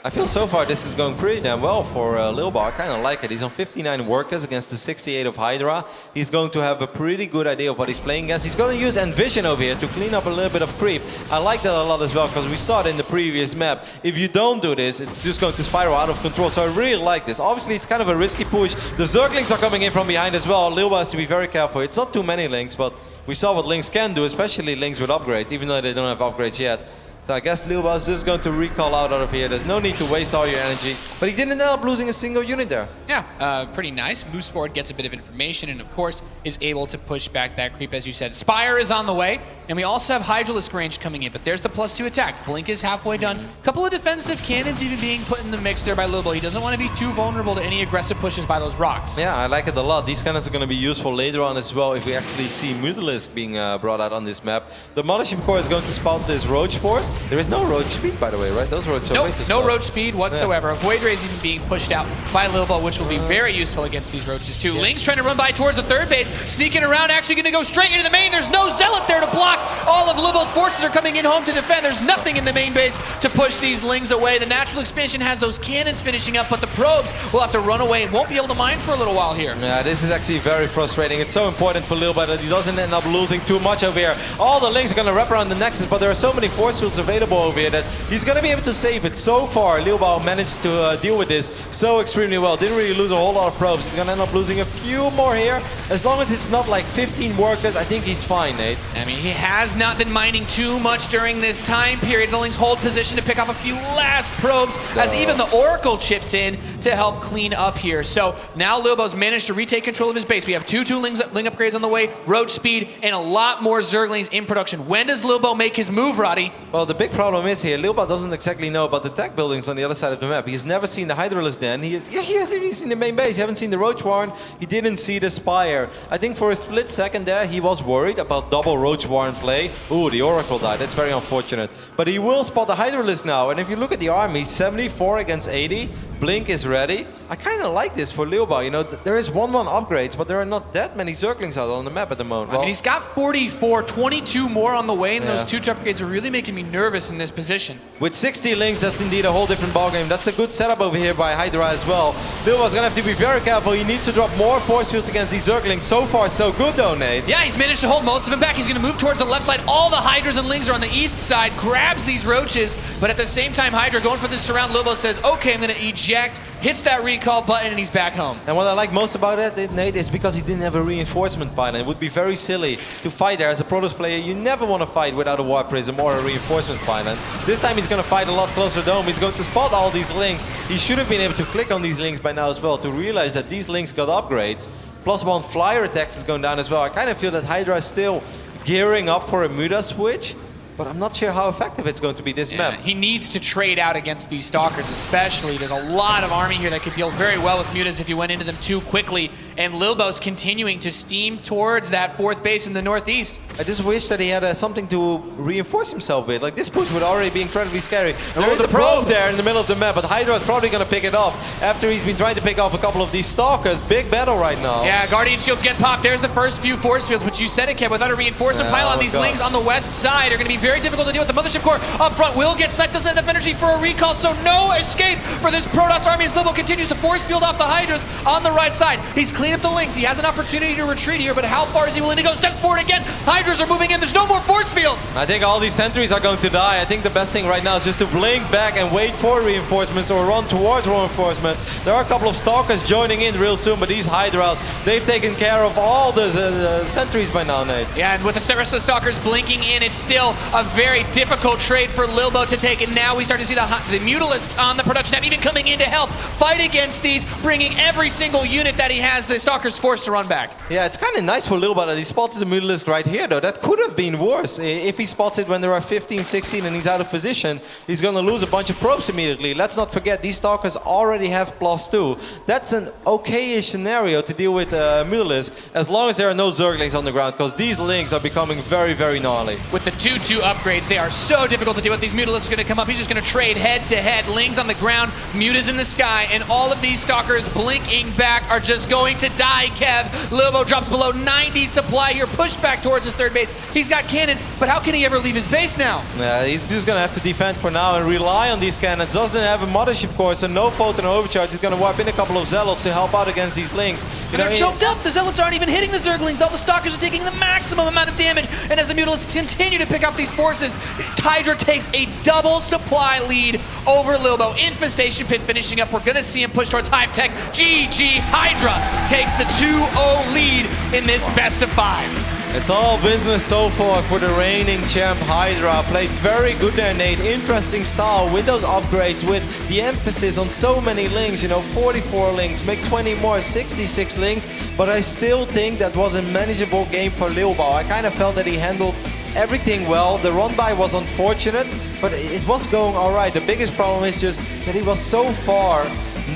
I: I feel so far this is going pretty damn well for Lilbow. I kind of like it. He's on 59 workers against the 68 of Hydra. He's going to have a pretty good idea of what he's playing against. He's going to use Envision over here to clean up a little bit of creep. I like that a lot as well because we saw it in the previous map. If you don't do this, it's just going to spiral out of control. So I really like this. Obviously, it's kind of a risky push. The Zerglings are coming in from behind as well. Lilbow has to be very careful. It's not too many Lings, but we saw what Lings can do, especially Lings with upgrades, even though they don't have upgrades yet. So I guess Lilbow is just going to recall out of here. There's no need to waste all your energy. But he didn't end up losing a single unit there.
H: Yeah, pretty nice. Moves forward, gets a bit of information, and of course is able to push back that creep, as you said. Spire is on the way, and we also have Hydralisk range coming in, but there's the +2 attack. Blink is halfway done. A couple of defensive cannons even being put in the mix there by Lilbow. He doesn't want to be too vulnerable to any aggressive pushes by those rocks.
I: Yeah, I like it a lot. These cannons are going to be useful later on as well if we actually see Mutalisk being brought out on this map. The Mothership Core is going to spout this Roach Force. There is no roach speed, by the way, right? Those roaches are way too
H: No
I: slow.
H: roach speed whatsoever. Void Ray is even being pushed out by Lilbow, which will be very useful against these roaches too. Ling's trying to run by towards the third base, sneaking around, actually going to go straight into the main. There's no Zealot there to block. All of Lilbow's forces are coming in home to defend. There's nothing in the main base to push these Lings away. The natural expansion has those cannons finishing up, but the probes will have to run away and won't be able to mine for a little while here.
I: Yeah, this is actually very frustrating. It's so important for Lilbow that he doesn't end up losing too much over here. All the Lings are going to wrap around the Nexus, but there are so many force fields available over here that he's going to be able to save it. So far, Lilbow managed to deal with this so extremely well. Didn't really lose a whole lot of probes. He's going to end up losing a few more here. As long as it's not like 15 workers, I think he's fine, Nate.
H: I mean, he has not been mining too much during this time period. The Lings hold position to pick off a few last probes as even the Oracle chips in to help clean up here. So now Lilbow's managed to retake control of his base. We have two Ling upgrades on the way, roach speed, and a lot more Zerglings in production. When does Lilbow make his move, Roddy?
I: Well, the big problem is here, Lilbow doesn't exactly know about the tech buildings on the other side of the map. He's never seen the Hydralisk den. He hasn't even seen the main base. He hasn't seen the Roach Warren. He didn't see the Spire. I think for a split second there, he was worried about double Roach Warren play. Ooh, the Oracle died. That's very unfortunate. But he will spot the Hydralisk now. And if you look at the army, 74 against 80. Blink is ready. I kind of like this for Lilbow. You know, there is 1-1 upgrades, but there are not that many Zerglings out on the map at the moment.
H: I mean, he's got 44, 22 more on the way, and
I: Yeah.
H: those two upgrades are really making me nervous in this position.
I: With 60 Lings, that's indeed a whole different ballgame. That's a good setup over here by Hydra as well. Lilbow's gonna have to be very careful. He needs to drop more force fields against these Zerglings. So far, so good though, Nate.
H: Yeah, he's managed to hold most of them back. He's going to move towards the left side. All the Hydras and Lings are on the east side, grabs these roaches, but at the same time, Hydra going for this surround. Lilbow says, okay, I'm going to eject, hits that recall button, and he's back home.
I: And what I like most about it, Nate, is because he didn't have a reinforcement pylon. It would be very silly to fight there. As a Protoss player, you never want to fight without a Warp Prism or a reinforcement pylon. This time he's going to fight a lot closer to home. He's going to spot all these Lings. He should have been able to click on these Lings by now as well to realize that these Lings got upgrades. +1 flyer attacks is going down as well. I kind of feel that Hydra is still gearing up for a Muda switch, but I'm not sure how effective it's going to be this map.
H: He needs to trade out against these Stalkers, especially. There's a lot of army here that could deal very well with Mutas if you went into them too quickly. And Lilbow's continuing to steam towards that fourth base in the northeast.
I: I just wish that he had something to reinforce himself with. Like, this push would already be incredibly scary. There is a probe there in the middle of the map, but Hydra is probably going to pick it off after he's been trying to pick off a couple of these Stalkers. Big battle right now.
H: Yeah, Guardian Shields get popped. There's the first few force fields, but you said it, Kev, without a reinforcement pylon, these Lings on the west side are going to be very difficult to deal with. The Mothership Core up front will get sniped, doesn't have enough energy for a recall, so no escape for this Protoss army as Lilbow continues to force field off the Hydras on the right side. He's cleaned up the Lings. He has an opportunity to retreat here, but how far is he willing to go? Steps forward again. Hydras are moving in. There's no more force fields.
I: I think all these sentries are going to die. I think the best thing right now is just to blink back and wait for reinforcements or run towards reinforcements. There are a couple of Stalkers joining in real soon, but these Hydras, they've taken care of all the sentries by now, Nate.
H: Yeah, and with the rest of the Stalkers blinking in, it's still a very difficult trade for Lilbow to take. And now we start to see the Mutalisks on the production tab even coming in to help fight against these, bringing every single unit that he has. The Stalkers forced to run back.
I: Yeah, it's kind of nice for Lilbow that he spots the Mutalisk right here, though. That could have been worse. If he spots it when there are 15, 16 and he's out of position, he's going to lose a bunch of probes immediately. Let's not forget, these Stalkers already have +2. That's an okay-ish scenario to deal with Mutalisk, as long as there are no Zerglings on the ground, because these Lings are becoming very, very gnarly.
H: With the 2-2 upgrades, they are so difficult to deal with. These Mutalisks are going to come up. He's just going to trade head-to-head. Lings on the ground, Mutas in the sky, and all of these Stalkers blinking back are just going to die, Kev. Lilbow drops below 90 supply here, pushed back towards his third base. He's got cannons, but how can he ever leave his base now?
I: Yeah, he's just going to have to defend for now and rely on these cannons. Doesn't have a Mothership Core, so no Photon Overcharge. He's going to wipe in a couple of Zealots to help out against these Lings.
H: And they're choked up. The Zealots aren't even hitting the Zerglings. All the Stalkers are taking the maximum amount of damage. And as the Mutalisks continue to pick up these forces, Hydra takes a double supply lead over Lilbow. Infestation Pit finishing up. We're going to see him push towards Hive Tech. GG. Hydra takes the 2-0 lead in this best of 5.
I: It's all business so far for the reigning champ Hydra. Played very good there, Nate. Interesting style with those upgrades, with the emphasis on so many Lings. You know, 44 Lings, make 20 more, 66 Lings. But I still think that was a manageable game for Lilbow. I kind of felt that he handled everything well. The run-by was unfortunate, but it was going all right. The biggest problem is just that he was so far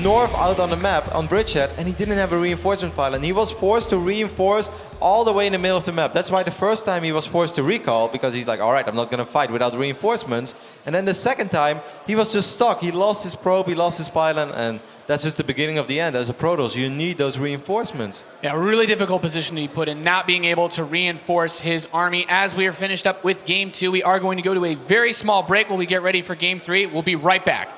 I: north out on the map on Bridgehead, and he didn't have a reinforcement pile, and he was forced to reinforce all the way in the middle of the map. That's why the first time he was forced to recall, because he's like, all right, I'm not going to fight without reinforcements. And then the second time, he was just stuck. He lost his probe, he lost his pylon, and that's just the beginning of the end. As a Protoss, you need those reinforcements.
H: Yeah, really difficult position to be put in, not being able to reinforce his army. As we are finished up with Game 2, we are going to go to a very small break while we get ready for Game 3. We'll be right back.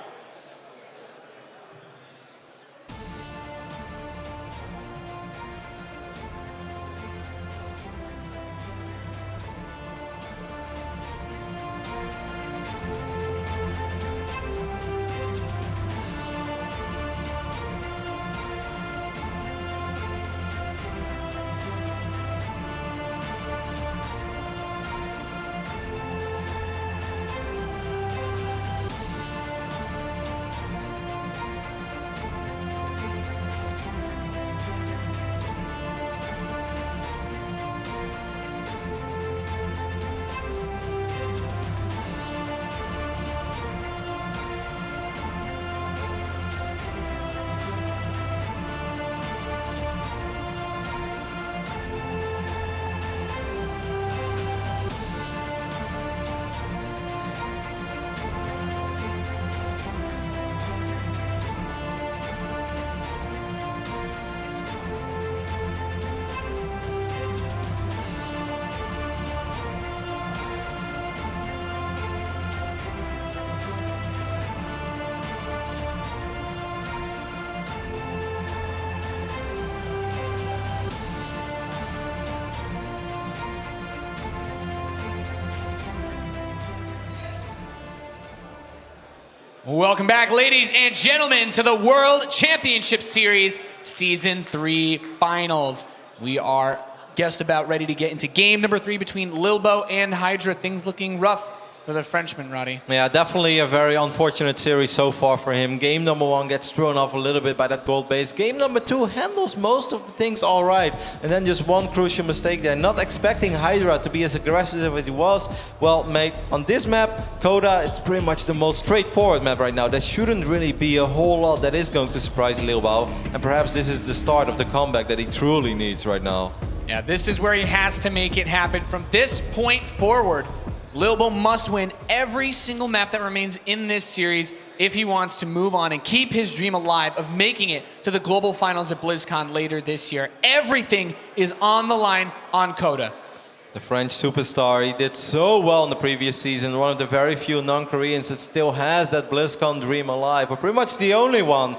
H: Welcome back, ladies and gentlemen, to the World Championship Series Season 3 Finals. We are just about ready to get into game number 3 between Lilbow and Hydra. Things looking rough for the Frenchman, Roddy.
I: Yeah, definitely a very unfortunate series so far for him. Game number 1 gets thrown off a little bit by that gold base. Game number 2 handles most of the things all right. And then just one crucial mistake there. Not expecting Hydra to be as aggressive as he was. Well, mate, on this map, Koda, it's pretty much the most straightforward map right now. There shouldn't really be a whole lot that is going to surprise Lilbow. And perhaps this is the start of the comeback that he truly needs right now.
H: Yeah, this is where he has to make it happen. From this point forward, Lilbow must win every single map that remains in this series if he wants to move on and keep his dream alive of making it to the global finals at BlizzCon later this year. Everything is on the line on Koda.
I: The French superstar, he did so well in the previous season. One of the very few non-Koreans that still has that BlizzCon dream alive, or pretty much the only one.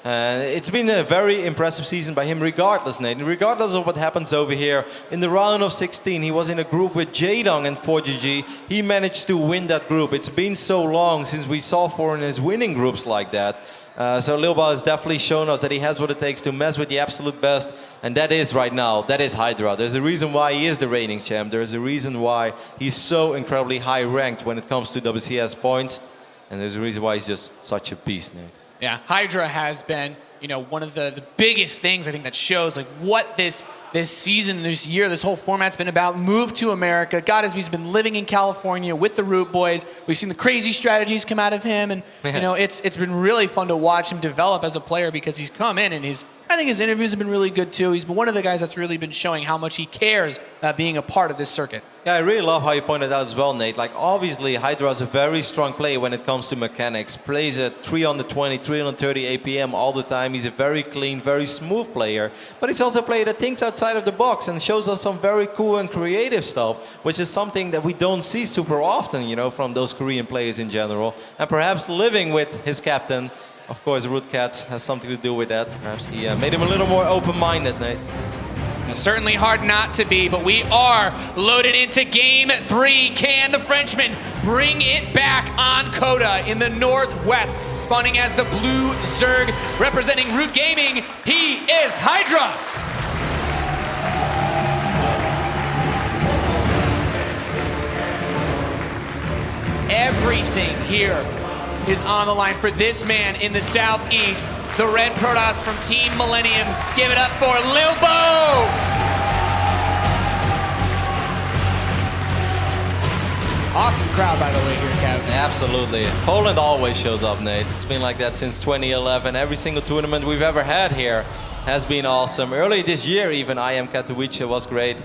I: It's been a very impressive season by him regardless, Nate. Regardless of what happens over here. In the round of 16, he was in a group with Jaedong and 4GG. He managed to win that group. It's been so long since we saw foreigners winning groups like that. So Lilbow has definitely shown us that he has what it takes to mess with the absolute best. And that is right now, that is Hydra. There's a reason why he is the reigning champ. There's a reason why he's so incredibly high ranked when it comes to WCS points. And there's a reason why he's just such a beast, Nate.
H: Yeah, Hydra has been, you know, one of the biggest things I think that shows like what this season, this year, this whole format's been about. Move to America. God, as he's been living in California with the Root Boys. We've seen the crazy strategies come out of him, and you know, it's been really fun to watch him develop as a player because he's come in and I think his interviews have been really good too. He's been one of the guys that's really been showing how much he cares about being a part of this circuit.
I: Yeah, I really love how you pointed out as well, Nate. Like, obviously, Hydra is a very strong player when it comes to mechanics. Plays at 320, 330 APM all the time. He's a very clean, very smooth player. But he's also a player that thinks outside of the box and shows us some very cool and creative stuff, which is something that we don't see super often, you know, from those Korean players in general. And perhaps living with his captain, of course, Root Cats has something to do with that. Perhaps he made him a little more open-minded, Nate.
H: Certainly hard not to be, but we are loaded into Game 3. Can the Frenchman bring it back on Koda in the Northwest? Spawning as the Blue Zerg, representing Root Gaming, he is Hydra! Everything here is on the line for this man in the Southeast. The Red Protoss from Team Millennium. Give it up for Lilbow! Awesome crowd, by the way, here, Kev.
I: Absolutely. Poland always shows up, Nate. It's been like that since 2011. Every single tournament we've ever had here has been awesome. Early this year, even, IM Katowice was great.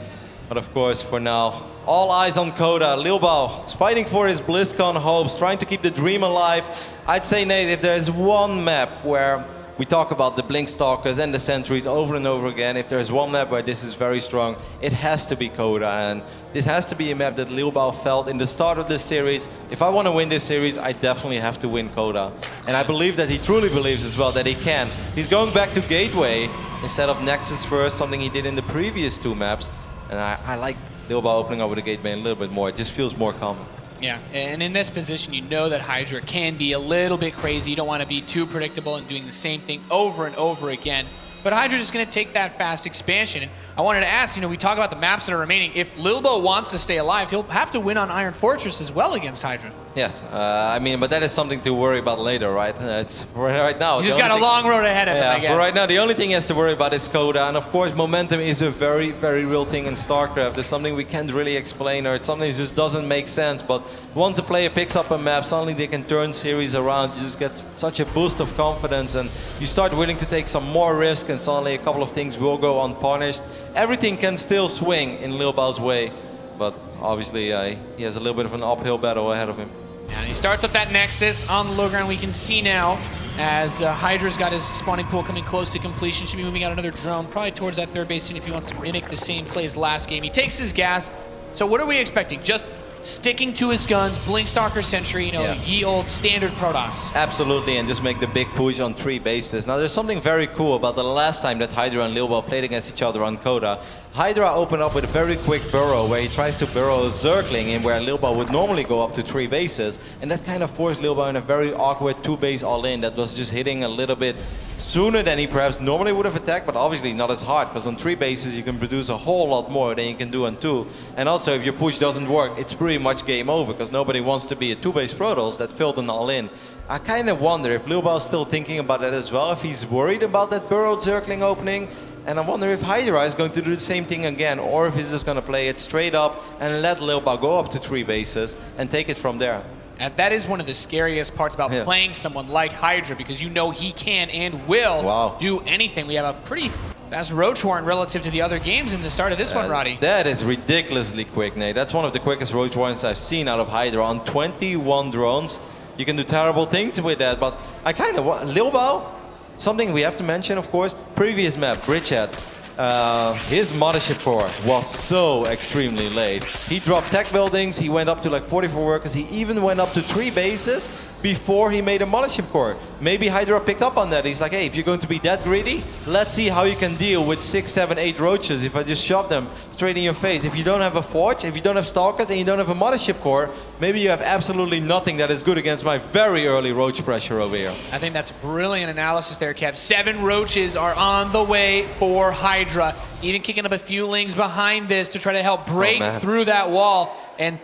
I: But of course, for now, all eyes on Koda. Lilbow is fighting for his BlizzCon hopes, trying to keep the dream alive. I'd say, Nate, if there's one map where we talk about the Blink Stalkers and the Sentries over and over again, if there's one map where this is very strong, it has to be Koda. And this has to be a map that Lilbow felt in the start of this series. If I want to win this series, I definitely have to win Koda. And I believe that he truly believes as well that he can. He's going back to Gateway instead of Nexus first, something he did in the previous 2 maps. And I like Lilbow opening up with a gateway a little bit more. It just feels more common.
H: Yeah, and in this position, you know that Hydra can be a little bit crazy. You don't want to be too predictable and doing the same thing over and over again. But Hydra's just going to take that fast expansion. And I wanted to ask, we talk about the maps that are remaining. If Lilbow wants to stay alive, he'll have to win on Iron Fortress as well against Hydra.
I: Yes, but that is something to worry about later, right? It's right now.
H: He's just got a long road ahead of him, I guess.
I: But right now, the only thing he has to worry about is Koda. And of course, momentum is a very, very real thing in StarCraft. It's something we can't really explain, or it's something that just doesn't make sense. But once a player picks up a map, suddenly they can turn series around. You just get such a boost of confidence, and you start willing to take some more risk, and suddenly a couple of things will go unpunished. Everything can still swing in Lilbow's way, but obviously he has a little bit of an uphill battle ahead of him.
H: And he starts up that Nexus on the low ground. We can see now as Hydra's got his spawning pool coming close to completion. Should be moving out another drone, probably towards that third base soon if he wants to mimic the same play as last game. He takes his gas. So what are we expecting? Just sticking to his guns, Blink Stalker Sentry, ye old standard Protoss.
I: Absolutely, and just make the big push on 3 bases. Now there's something very cool about the last time that Hydra and Lilbow played against each other on Koda. Hydra opened up with a very quick burrow where he tries to burrow a Zergling in where Lilbow would normally go up to 3 bases, and that kind of forced Lilbow in a very awkward 2-base all-in that was just hitting a little bit sooner than he perhaps normally would have attacked, but obviously not as hard, because on 3 bases you can produce a whole lot more than you can do on 2. And also if your push doesn't work, it's pretty much game over, because nobody wants to be a 2-base Protoss that filled an all-in. I kind of wonder if Lilbow is still thinking about that as well, if he's worried about that burrowed Zergling opening. And I wonder if Hydra is going to do the same thing again, or if he's just going to play it straight up and let Lilbow go up to 3 bases and take it from there.
H: And that is one of the scariest parts about playing someone like Hydra, because you know he can and will do anything. We have a pretty fast Roach Warren relative to the other games in the start of this one, Roddy.
I: That is ridiculously quick, Nate. That's one of the quickest Roach Warrens I've seen out of Hydra on 21 drones. You can do terrible things with that, but I kind of want Lilbow. Something we have to mention, of course, previous map, Bridgehead. His Mothership Core was so extremely late. He dropped tech buildings, he went up to like 44 workers, he even went up to 3 bases before he made a Mothership Core. Maybe Hydra picked up on that. He's like, hey, if you're going to be that greedy, let's see how you can deal with 6, 7, 8 roaches if I just shove them straight in your face. If you don't have a Forge, if you don't have Stalkers, and you don't have a Mothership Core, maybe you have absolutely nothing that is good against my very early roach pressure over here.
H: I think that's brilliant analysis there, Kev. 7 roaches are on the way for Hydra, even kicking up a few lings behind this to try to help break through that wall. And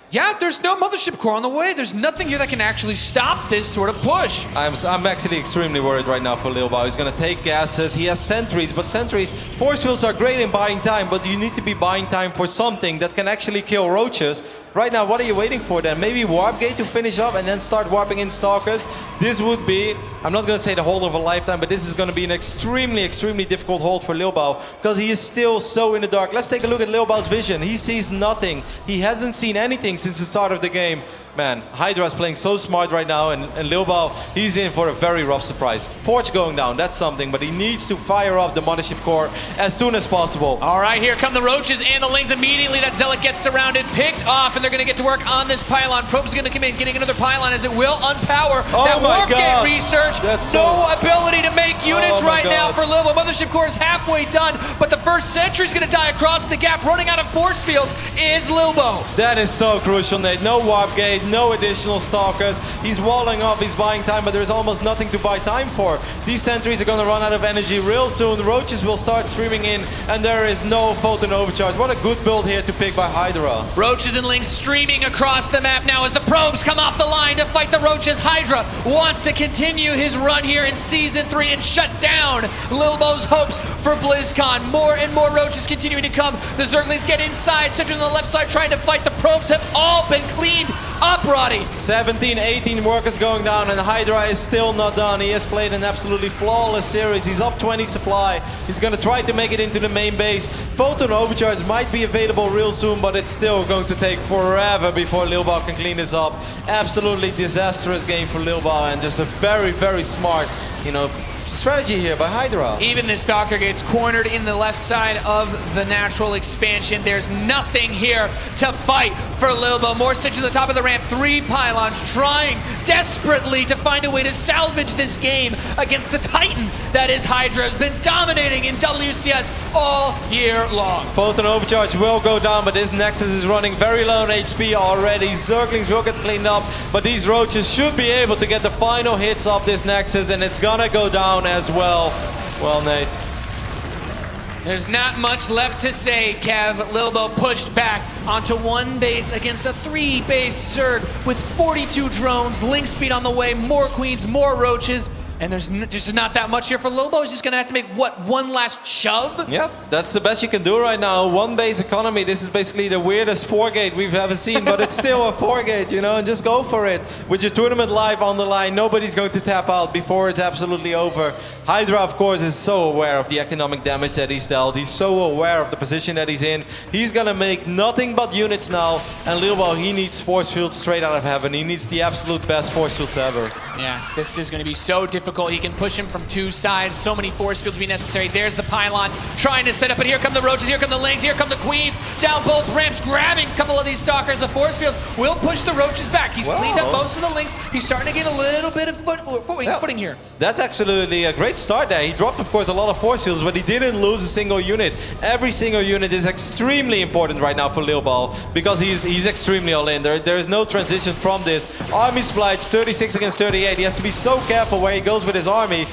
H: yeah, there's no Mothership Core on the way. There's nothing here that can actually stop this sort of push.
I: I'm actually extremely worried right now for Lilbow. He's going to take gases. He has sentries, but sentries, force fields are great in buying time, but you need to be buying time for something that can actually kill roaches. Right now, what are you waiting for then? Maybe Warp Gate to finish up and then start warping in Stalkers? This would be, I'm not going to say the hold of a lifetime, but this is going to be an extremely, extremely difficult hold for Lilbow because he is still so in the dark. Let's take a look at Lilbow's vision. He sees nothing. He hasn't seen anything since the start of the game. Man, Hydra is playing so smart right now, and Lilbow, he's in for a very rough surprise. Forge going down, that's something, but he needs to fire up the Mothership Core as soon as possible.
H: All right, here come the roaches and the lings immediately. That Zealot gets surrounded, picked off, and they're going to get to work on this pylon. Probe's going to come in, getting another pylon as it will unpower that Warp Gate research. No ability to make units right now for Lilbow. Mothership Core is halfway done, but the first sentry's going to die across the gap. Running out of force fields is Lilbow.
I: That is so crucial, Nate. No Warp Gate, no additional Stalkers. He's walling off, he's buying time, but there's almost nothing to buy time for. These sentries are going to run out of energy real soon. Roaches will start streaming in, and there is no Photon Overcharge. What a good build here to pick by Hydra.
H: Roaches and Lings streaming across the map now as the probes come off the line to fight the roaches. Hydra wants to continue his run here in Season 3 and shut down Lilbow's hopes for BlizzCon. More and more roaches continuing to come. The Zerglings get inside. Sentries on the left side trying to fight. The probes have all been cleaned up, Roddy.
I: 17, 18 workers going down, and Hydra is still not done. He has played an absolutely flawless series. He's up 20 supply. He's going to try to make it into the main base. Photon Overcharge might be available real soon, but it's still going to take forever before Lilbow can clean this up. Absolutely disastrous game for Lilbow, and just a very, very smart, strategy here by Hydra.
H: Even the Stalker gets cornered in the left side of the natural expansion. There's nothing here to fight for Lilbow. More Sentries at the top of the ramp. 3 pylons trying desperately to find a way to salvage this game against the Titan that is Hydra. Has been dominating in WCS all year long.
I: Photon Overcharge will go down, but this Nexus is running very low on HP already. Zerglings will get cleaned up, but these roaches should be able to get the final hits of this Nexus, and it's gonna go down as well. Well, Nate.
H: There's not much left to say, Kev. Lilbow pushed back onto 1 base against a 3 base Zerg with 42 drones, link speed on the way, more queens, more roaches. And there's just not that much here for Lilbow. He's just going to have to make, one last shove?
I: Yeah, that's the best you can do right now. 1 base economy. This is basically the weirdest 4-gate we've ever seen, but it's still a 4-gate, and just go for it. With your tournament live on the line, nobody's going to tap out before it's absolutely over. Hydra, of course, is so aware of the economic damage that he's dealt. He's so aware of the position that he's in. He's going to make nothing but units now, and Lilbow, he needs force fields straight out of heaven. He needs the absolute best force fields ever.
H: Yeah, this is going to be so difficult. He can push him from 2 sides. So many force fields be necessary. There's the pylon trying to set up, but here come the roaches, here come the lings, here come the queens. Down both ramps, grabbing a couple of these stalkers. The force field will push the roaches back. He's cleaned up most of the lings. He's starting to get a little bit of footing here.
I: That's absolutely a great start there. He dropped, of course, a lot of force fields, but he didn't lose a single unit. Every single unit is extremely important right now for Lilbow because he's extremely all in. There is no transition from this. Army splites, 36 against 38. He has to be so careful where he goes with his army.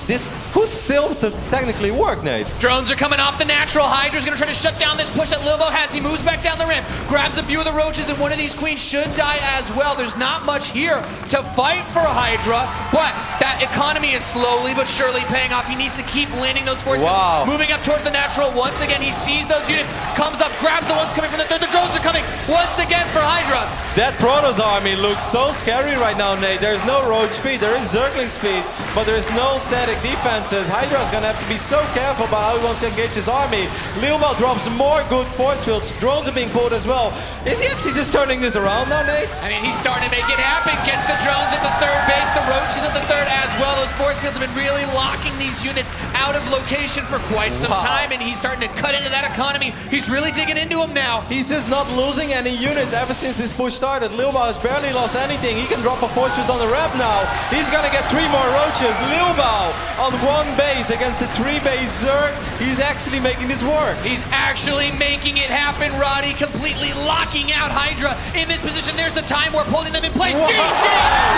I: This could still technically work, Nate.
H: Drones are coming off the natural. Hydra's going to try to shut down this push that Lilbow has. He moves back down the ramp, grabs a few of the roaches, and one of these queens should die as well. There's not much here to fight for Hydra, but that economy is slowly but surely paying off. He needs to keep landing those forces.
I: Wow.
H: Moving up towards the natural once again. He sees those units, comes up, grabs the ones coming from the drones are coming once again for Hydra.
I: That Protoss army looks so scary right now, Nate. There's no roach speed, there is Zergling speed, but there's no static defenses. Hydra's gonna have to be so careful about how he wants to engage his army. Lilbow drops more good force fields. Drones are being pulled as well. Is he actually just turning this around now, Nate?
H: I mean, he's starting to make it happen. Gets the drones at the 3rd base, the roaches at the 3rd as well. Those force fields have been really locking these units out of location for quite some time, and he's starting to cut into that economy. He's really digging into them now.
I: He's just not losing any units ever since this push started. Lilbow has barely lost anything. He can drop a force field on the ramp now. He's gonna get 3 more roaches. Lilbow on 1 base against a 3 base Zerg. He's actually making this work.
H: He's actually making it happen, Roddy. Completely locking out Hydra in this position. There's the time warp holding them in place.
I: Whoa.
H: GG!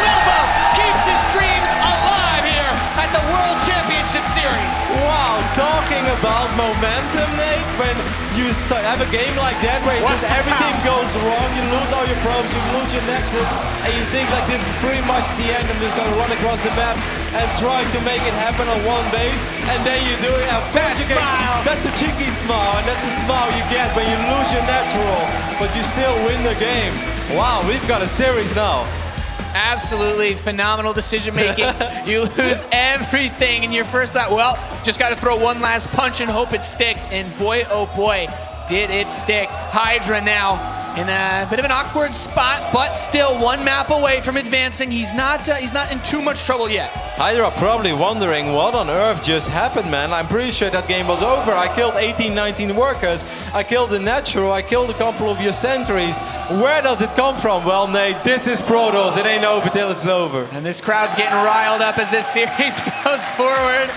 H: Lilbow keeps his dreams alive here at the World Championship Series.
I: Wow, talking about momentum, Nate. When you have a game like that where just everything goes wrong, you lose all your probes, you lose your nexus, and you think like this is pretty much the end. I'm just gonna run across the map and try to make it happen on 1 base, and then you do it. That's a cheeky smile, and that's a smile you get when you lose your natural, but you still win the game. Wow, we've got a series now.
H: Absolutely phenomenal decision making. You lose everything in your first thought. Well, just got to throw one last punch and hope it sticks. And boy, oh boy, did it stick. Hydra now in a bit of an awkward spot, but still 1 map away from advancing. He's not in too much trouble yet.
I: Hydra probably wondering what on earth just happened, man. I'm pretty sure that game was over. I killed 18, 19 workers. I killed the natural. I killed a couple of your sentries. Where does it come from? Well, Nate, this is Protoss. It ain't over till it's over.
H: And this crowd's getting riled up as this series goes forward.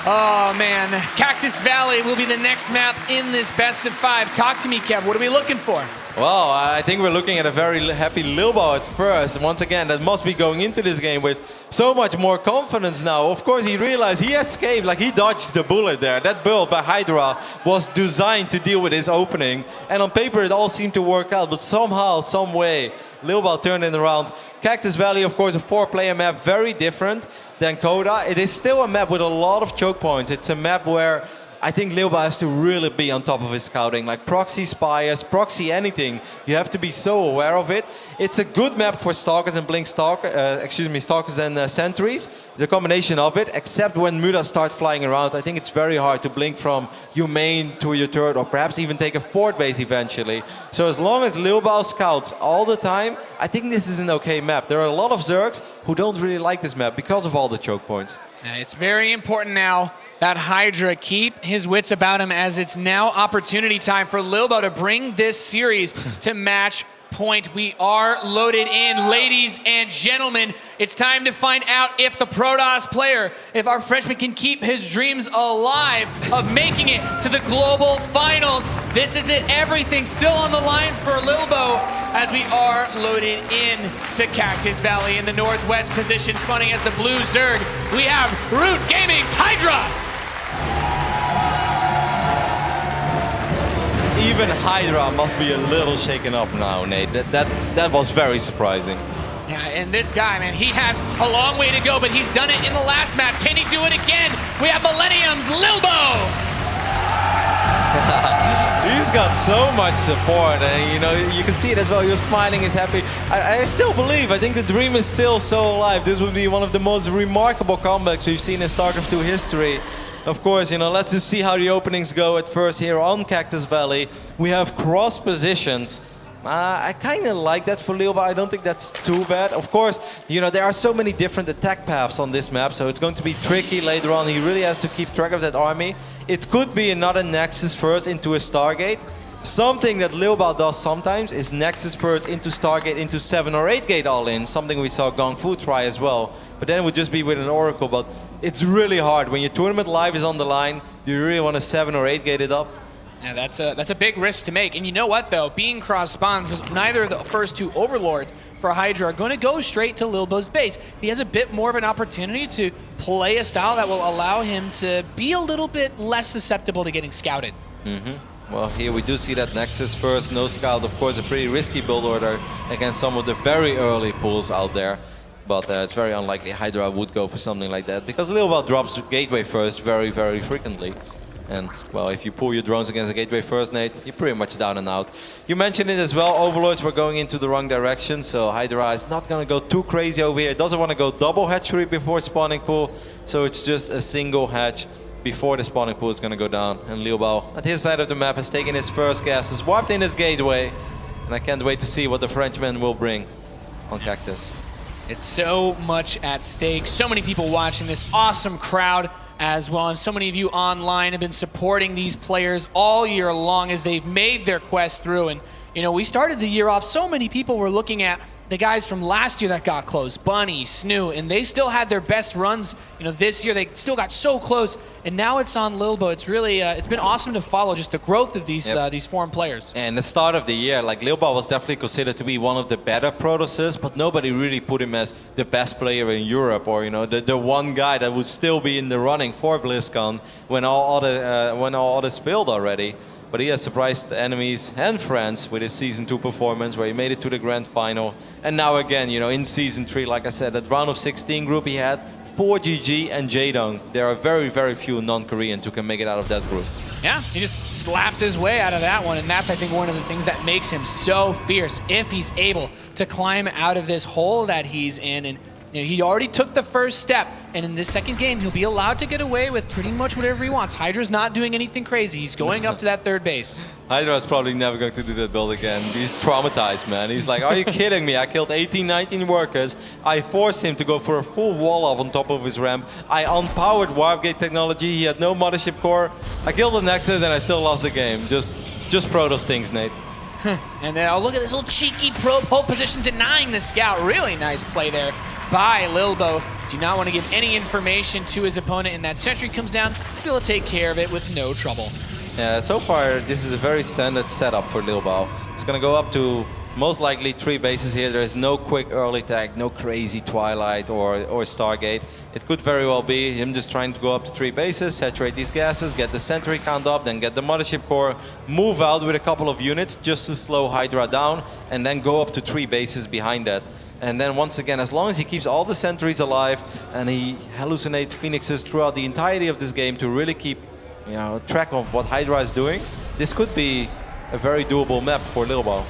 H: Oh, man. Cactus Valley will be the next map in this best of 5. Talk to me, Kev. What are we looking for?
I: Well, I think we're looking at a very happy Lilbow at first. Once again, that must be going into this game with so much more confidence now. Of course, he realized he escaped, like he dodged the bullet there. That build by Hydra was designed to deal with his opening. And on paper, it all seemed to work out. But somehow, some way, Lilbow turned it around. Cactus Valley, of course, a 4-player map, very different than Koda. It is still a map with a lot of choke points. It's a map where I think Lilbow has to really be on top of his scouting, like proxy spires, proxy anything. You have to be so aware of it. It's a good map for stalkers and stalkers and sentries. The combination of it, except when mutas start flying around, I think it's very hard to blink from your main to your turret, or perhaps even take a fort base eventually. So as long as Lilbow scouts all the time, I think this is an okay map. There are a lot of Zergs who don't really like this map because of all the choke points.
H: It's very important now that Hydra keep his wits about him, as it's now opportunity time for Lilbow to bring this series to match point. We are loaded in, ladies and gentlemen. It's time to find out if the Protoss player, if our Frenchman can keep his dreams alive of making it to the global finals. This is it, everything still on the line for Lilbow as we are loaded in to Cactus Valley in the northwest position, spawning as the blue Zerg. We have Root Gaming's Hydra.
I: Even Hydra must be a little shaken up now, Nate. That was very surprising.
H: Yeah, and this guy, man, he has a long way to go, but he's done it in the last map. Can he do it again? We have Millennium's Lilbow.
I: He's got so much support, and you know, you can see it as well. You're smiling, he's happy. I still believe, I think the dream is still so alive. This would be one of the most remarkable comebacks we've seen in StarCraft II history. Of course, you know, let's just see how the openings go at first here on Cactus Valley. We have cross positions. I kind of like that for Lilbow. I don't think that's too bad. Of course, you know, there are so many different attack paths on this map, so it's going to be tricky later on. He really has to keep track of that army. It could be another Nexus first into a Stargate. Something that Lilbow does sometimes is Nexus first into Stargate into 7 or 8 gate all-in. Something we saw Gong Fu try as well. But then it would just be with an Oracle. But it's really hard. When your tournament life is on the line, do you really want to 7 or 8 gate it up?
H: Yeah, that's a big risk to make. And you know what, though? Being cross spawns, neither of the first two Overlords for Hydra are going to go straight to Lilbow's base. He has a bit more of an opportunity to play a style that will allow him to be a little bit less susceptible to getting scouted.
I: Well, here we do see that Nexus first, no scout. Of course, a pretty risky build order against some of the very early pulls out there. But it's very unlikely Hydra would go for something like that, because Lilbow drops Gateway first very, very frequently. And, well, if you pull your drones against a Gateway first, Nate, you're pretty much down and out. You mentioned it as well, Overlords were going into the wrong direction, so Hydra is not going to go too crazy over here. It doesn't want to go double hatchery before spawning pool, so it's just a single hatch before the spawning pool is going to go down. And Lilbow, at his side of the map, has taken his first gas, has warped in his Gateway, and I can't wait to see what the Frenchman will bring on Cactus.
H: It's so much at stake, so many people watching, this awesome crowd as well, and so many of you online have been supporting these players all year long as they've made their quest through. And you know, we started the year off, so many people were looking at the guys from last year that got close, Bunny, Snoo, and they still had their best runs. You know, this year they still got so close, and now it's on Lilbow. It's really, it's been awesome to follow just the growth of these foreign players.
I: And the start of the year, like Lilbow was definitely considered to be one of the better Protosses, but nobody really put him as the best player in Europe, or you know, the one guy that would still be in the running for BlizzCon when all others failed already. But he has surprised enemies and friends with his Season 2 performance, where he made it to the Grand Final. And now again, you know, in Season 3, like I said, that round of 16 group he had, 4GG and Jaedong. There are very, very few non-Koreans who can make it out of that group.
H: Yeah, he just slapped his way out of that one, and that's, I think, one of the things that makes him so fierce, if he's able to climb out of this hole that he's in. And you know, he already took the first step, and in this second game, he'll be allowed to get away with pretty much whatever he wants. Hydra's not doing anything crazy. He's going up to that third base.
I: Hydra's probably never going to do that build again. He's traumatized, man. He's like, are you kidding me? I killed 18, 19 workers. I forced him to go for a full wall-off on top of his ramp. I unpowered Warp Gate technology. He had no mothership core. I killed the Nexus, and I still lost the game. Just Protoss things, Nate.
H: And then, oh, look at this little cheeky pole position denying the scout. Really nice play there by Lilbow. Do not want to give any information to his opponent, and that sentry comes down, he'll take care of it with no trouble.
I: Yeah, so far this is a very standard setup for Lilbow. It's gonna go up to most likely 3 bases here. There is no quick early tag, no crazy Twilight or Stargate. It could very well be him just trying to go up to 3 bases, saturate these gases, get the sentry count up, then get the mothership core, move out with a couple of units just to slow Hydra down, and then go up to 3 bases behind that. And then once again, as long as he keeps all the sentries alive and he hallucinates Phoenixes throughout the entirety of this game to really keep track of what Hydra is doing, this could be a very doable map for Lilbow.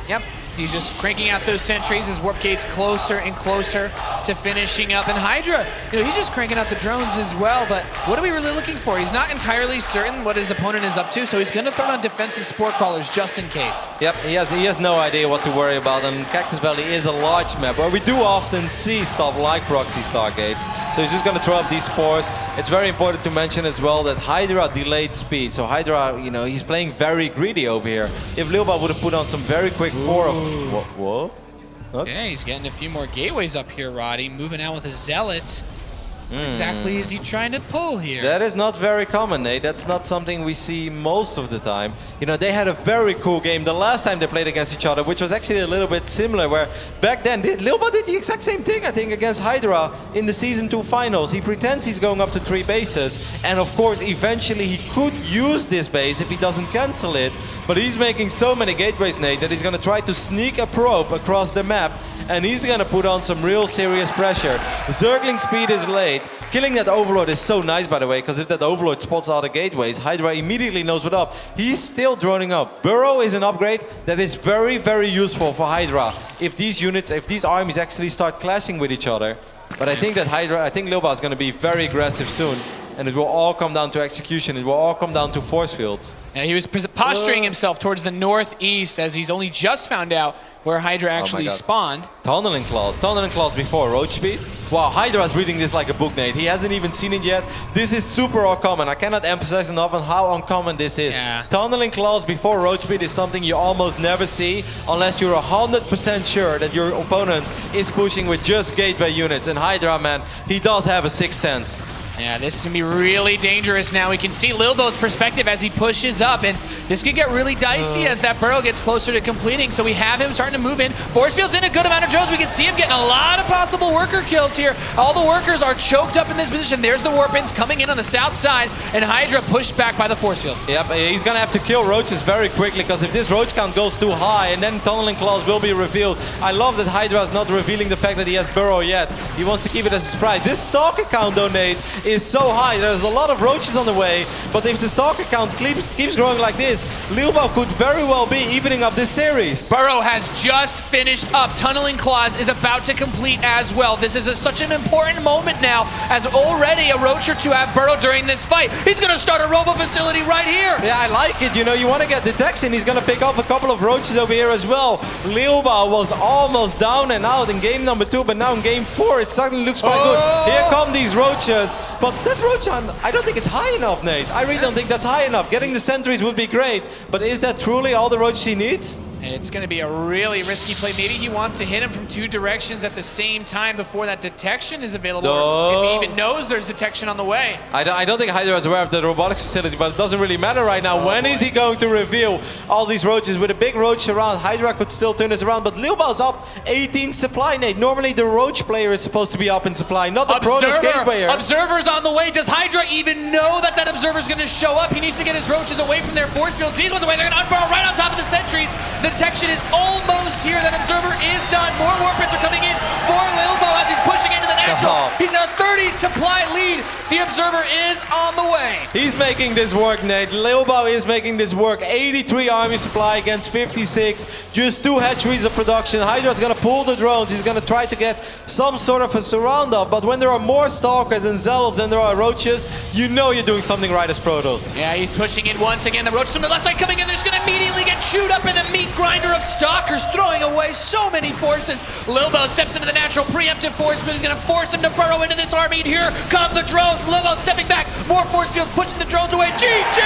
H: Yep, he's just cranking out those sentries as Warp Gate's closer and closer to finishing up. And Hydra, he's just cranking out the drones as well, but what are we really looking for? He's not entirely certain what his opponent is up to, so he's gonna throw on defensive spore crawlers just in case.
I: Yep, he has no idea what to worry about, and Cactus Valley is a large map where we do often see stuff like proxy Stargates, so he's just gonna throw up these spores. It's very important to mention as well that Hydra delayed speed, so Hydra, he's playing very greedy over here. If Lilbow would have put on some very quick Whoa.
H: Yeah, he's getting a few more gateways up here, Roddy. Moving out with a Zealot. What exactly is he trying to pull here?
I: That is not very common, Nate. That's not something we see most of the time. They had a very cool game the last time they played against each other, which was actually a little bit similar, where back then Lilbow did the exact same thing, I think, against Hydra in the Season 2 finals. He pretends he's going up to 3 bases, and of course, eventually he could use this base if he doesn't cancel it, but he's making so many gateways, Nate, that he's going to try to sneak a probe across the map, and he's going to put on some real serious pressure. Zergling speed is late. Killing that Overlord is so nice, by the way, because if that Overlord spots all the gateways, Hydra immediately knows what up. He's still droning up. Burrow is an upgrade that is very, very useful for Hydra. If these armies actually start clashing with each other. But I think that Lilbow is going to be very aggressive soon. And it will all come down to execution. It will all come down to force fields.
H: Yeah, he was posturing himself towards the northeast as he's only just found out where Hydra actually spawned.
I: Tunneling Claws before Roach Speed. Wow, Hydra is reading this like a book, Nate. He hasn't even seen it yet. This is super uncommon. I cannot emphasize enough on how uncommon this is.
H: Yeah.
I: Tunneling Claws before Roach Speed is something you almost never see unless you're 100% sure that your opponent is pushing with just gateway units. And Hydra, man, he does have a sixth sense.
H: Yeah, this is going to be really dangerous now. We can see Lilbow's perspective as he pushes up, and this could get really dicey as that burrow gets closer to completing. So we have him starting to move in. Force field's in a good amount of drones. We can see him getting a lot of possible worker kills here. All the workers are choked up in this position. There's the warp-ins coming in on the south side, and Hydra pushed back by the force fields.
I: Yep, he's going to have to kill roaches very quickly, because if this roach count goes too high, and then Tunneling Claws will be revealed. I love that Hydra is not revealing the fact that he has burrow yet. He wants to keep it as a surprise. This Stalker count, though, Nate, is so high. There's a lot of roaches on the way, but if the Stalker count keeps growing like this, Lilbow could very well be evening up this series.
H: Burrow has just finished up. Tunneling Claws is about to complete as well. This is such an important moment now, as already a roach or two have Burrow during this fight. He's going to start a robo facility right here.
I: Yeah, I like it. You want to get detection. He's going to pick off a couple of roaches over here as well. Lilbow was almost down and out in game number 2, but now in game 4, it suddenly looks quite good. Here come these roaches, but that roach, I don't think it's high enough, Nate. I really don't think that's high enough. Getting the sentries would be great, but is that truly all the roaches he needs?
H: It's going to be a really risky play. Maybe he wants to hit him from 2 directions at the same time before that detection is available. Or if he even knows there's detection on the way.
I: I don't think Hydra is aware of the robotics facility, but it doesn't really matter right now. When is he going to reveal all these roaches? With a big roach around, Hydra could still turn this around, but Lilbow's up 18 supply, Nate. Normally the roach player is supposed to be up in supply, not the Protoss gatewayer.
H: Observer's on the way. Does Hydra even know that that Observer's going to show up? He needs to get his roaches away from their force fields. These ones away. They're going to unfurl right on top of the sentries. The detection is almost here. That Observer is done. More warp-ins are coming in for Lilbow as he's pushing into the natural. He's got a 30 supply lead. The Observer is on the way.
I: He's making this work, Nate. Lilbow is making this work. 83 army supply against 56. Just 2 hatcheries of production. Hydra's going to pull the drones. He's going to try to get some sort of a surround up. But when there are more Stalkers and Zealots than there are roaches, you know you're doing something right as Protoss.
H: Yeah, he's pushing in once again. The roaches from the left side coming in. They're just going to immediately get chewed up in the meat grinder of Stalkers, throwing away so many forces. Lilbow steps into the natural preemptive force, but he's going to force him to burrow into this army. And here come the drones. Lilbow stepping back. More force fields pushing the drones away. GG!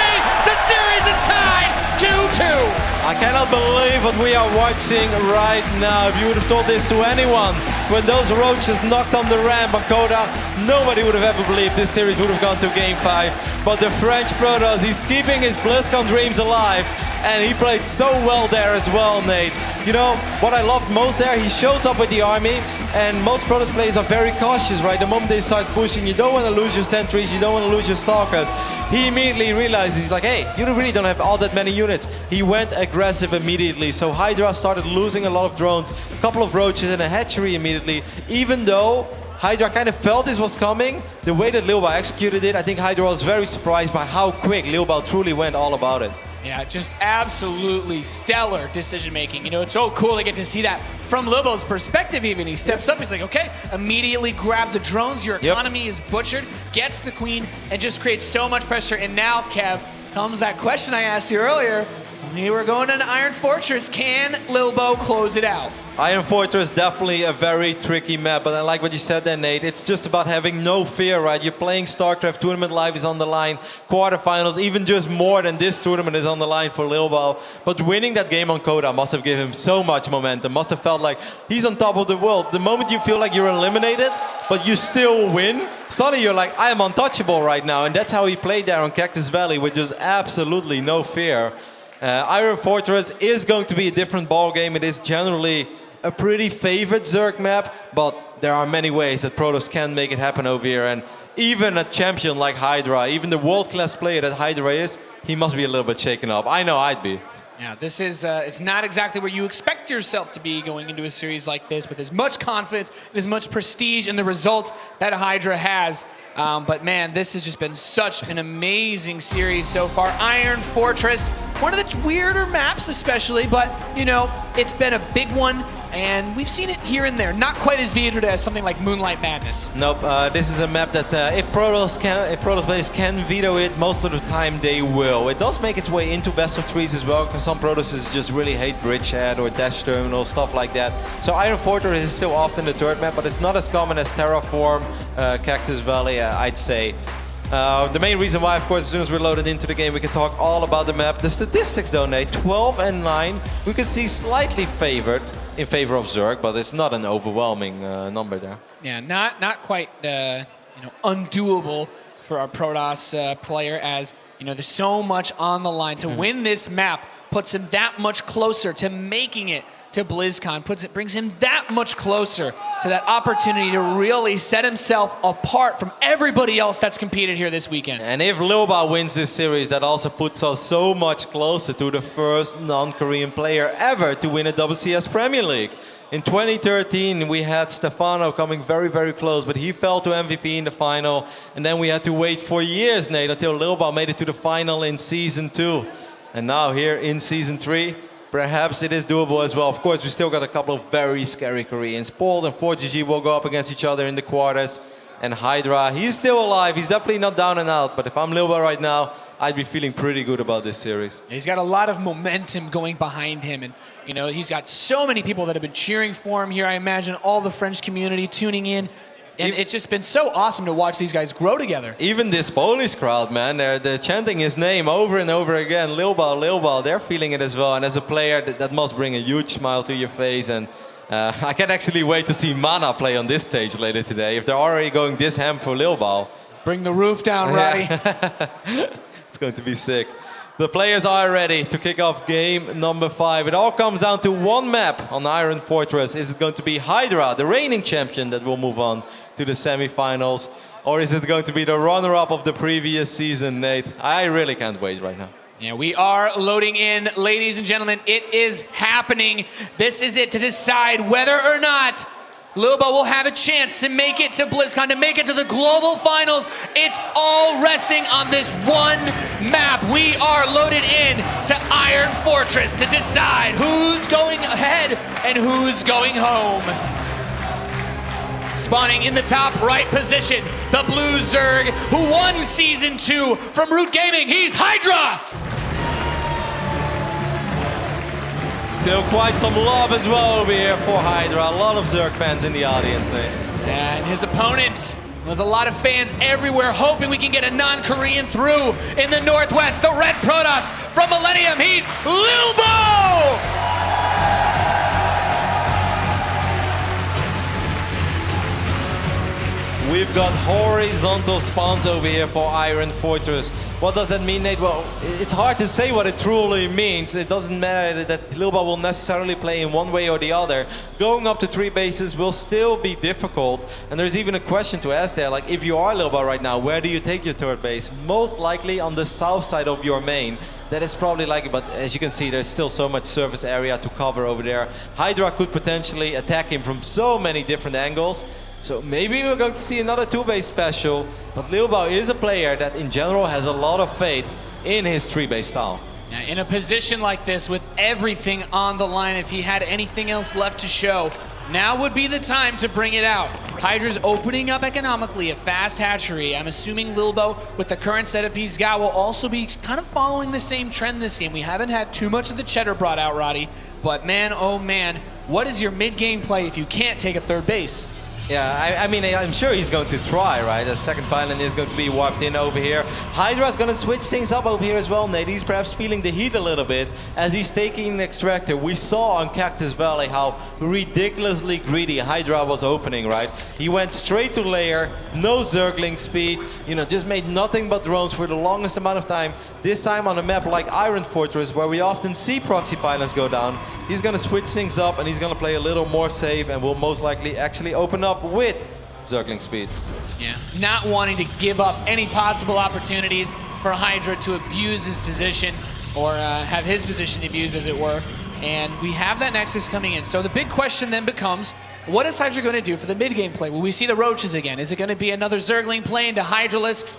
H: The series is tied 2-2.
I: I cannot believe what we are watching right now. If you would have told this to anyone when those roaches knocked on the ramp on Koda, nobody would have ever believed this series would have gone to Game 5. But the French Protoss, he's keeping his BlizzCon dreams alive, and he played so well there as well, Nate. You know, what I loved most there, he shows up with the army, and most Protoss players are very cautious, right? The moment they start pushing, you don't want to lose your sentries, you don't want to lose your stalkers. He immediately realizes, he's like, hey, you really don't have all that many units. He went aggressive immediately, so Hydra started losing a lot of drones, a couple of roaches and a hatchery immediately, even though Hydra kind of felt this was coming. The way that Lilbow executed it, I think Hydra was very surprised by how quick Lilbow truly went all about it.
H: Yeah, just absolutely stellar decision making. You know, it's so cool to get to see that from Lilbow's perspective even. He steps up, he's like, okay, immediately grab the drones, your economy is butchered, gets the queen, and just creates so much pressure. And now, Kev, comes that question I asked you earlier. We were going to an Iron Fortress. Can Lilbow close it out?
I: Iron Fortress, definitely a very tricky map, but I like what you said there, Nate. It's just about having no fear, right? You're playing StarCraft, tournament life is on the line, quarterfinals, even just more than this tournament is on the line for Lilbow. But winning that game on Koda must have given him so much momentum, must have felt like he's on top of the world. The moment you feel like you're eliminated, but you still win, suddenly you're like, I am untouchable right now. And that's how he played there on Cactus Valley with just absolutely no fear. Iron Fortress is going to be a different ball game. It is generally a pretty favored Zerg map, but there are many ways that Protoss can make it happen over here. And even a champion like Hydra, even the world-class player that Hydra is, he must be a little bit shaken up. I know I'd be.
H: Yeah, this is, it's not exactly where you expect yourself to be going into a series like this with as much confidence and as much prestige in the results that Hydra has. But man, this has just been such an amazing series so far. Iron Fortress, one of the weirder maps especially, but you know, it's been a big one. And we've seen it here and there, not quite as vetoed as something like Moonlight Madness.
I: Nope, this is a map that if Protoss players can veto it, most of the time they will. It does make its way into best of threes as well, because some Protosses just really hate Bridgehead or Dash Terminal, stuff like that. So Iron Fortress is still often the third map, but it's not as common as Terraform, Cactus Valley, I'd say. The main reason why, of course, as soon as we're loaded into the game, we can talk all about the map. The statistics though, Nate, 12 and 9, we can see slightly favored in favor of Zerg, but it's not an overwhelming number there.
H: Yeah, not quite undoable for our Protoss player, as you know, there's so much on the line. To win this map puts him that much closer to making it to BlizzCon, brings him that much closer to that opportunity to really set himself apart from everybody else that's competed here this weekend.
I: And if Lilbow wins this series, that also puts us so much closer to the first non-Korean player ever to win a WCS Premier League. In 2013, we had Stefano coming very, very close, but he fell to MVP in the final. And then we had to wait for years, Nate, until Lilbow made it to the final in Season 2. And now here in Season 3, perhaps it is doable as well. Of course, we still got a couple of very scary Koreans. Paul and 4GG will go up against each other in the quarters. And Hydra, he's still alive. He's definitely not down and out. But if I'm Lilbow right now, I'd be feeling pretty good about this series.
H: He's got a lot of momentum going behind him. And, you know, he's got so many people that have been cheering for him here. I imagine all the French community tuning in. And it's just been so awesome to watch these guys grow together.
I: Even this Polish crowd, man, they're chanting his name over and over again. Lilbow, Lilbow, they're feeling it as well. And as a player, that must bring a huge smile to your face. And I can't actually wait to see Mana play on this stage later today. If they're already going this ham for Lilbow.
H: Bring the roof down, Roddy.
I: It's going to be sick. The players are ready to kick off game number 5. It all comes down to one map on Iron Fortress. Is it going to be Hydra, the reigning champion, that will move on to the semifinals? Or is it going to be the runner-up of the previous season, Nate? I really can't wait right now.
H: Yeah, we are loading in, ladies and gentlemen. It is happening. This is it to decide whether or not Lilbow will have a chance to make it to BlizzCon, to make it to the global finals. It's all resting on this one map. We are loaded in to Iron Fortress to decide who's going ahead and who's going home. Spawning in the top right position, the Blue Zerg, who won Season 2 from Root Gaming. He's Hydra!
I: Still quite some love as well over here for Hydra. A lot of Zerg fans in the audience, Nate.
H: And his opponent, there's a lot of fans everywhere hoping we can get a non-Korean through in the Northwest. The Red Protoss from Millennium, he's Lilbow!
I: We've got horizontal spawns over here for Iron Fortress. What does that mean, Nate? Well, it's hard to say what it truly means. It doesn't matter that Lilbow will necessarily play in one way or the other. Going up to 3 bases will still be difficult. And there's even a question to ask there, like if you are Lilbow right now, where do you take your 3rd base? Most likely on the south side of your main. That is probably likely, but as you can see, there's still so much surface area to cover over there. Hydra could potentially attack him from so many different angles. So maybe we're going to see another 2-base special, but Lilbow is a player that in general has a lot of faith in his 3-base style.
H: Now, in a position like this, with everything on the line, if he had anything else left to show, now would be the time to bring it out. Hydra's opening up economically a fast hatchery. I'm assuming Lilbow, with the current setup he's got, will also be kind of following the same trend this game. We haven't had too much of the cheddar brought out, Roddy, but man, oh man, what is your mid-game play if you can't take a 3rd base?
I: Yeah, I mean, I'm sure he's going to try, right? The second pylon is going to be warped in over here. Hydra's going to switch things up over here as well, Nate. He's perhaps feeling the heat a little bit as he's taking an extractor. We saw on Cactus Valley how ridiculously greedy Hydra was opening, right? He went straight to layer, no Zergling speed, you know, just made nothing but drones for the longest amount of time. This time on a map like Iron Fortress, where we often see proxy pylons go down, he's going to switch things up and he's going to play a little more safe and will most likely actually open up with Zergling speed.
H: Yeah, not wanting to give up any possible opportunities for Hydra to abuse his position or have his position abused, as it were. And we have that Nexus coming in. So the big question then becomes, what is Hydra going to do for the mid-game play? Will we see the Roaches again? Is it going to be another Zergling play into Hydralisks?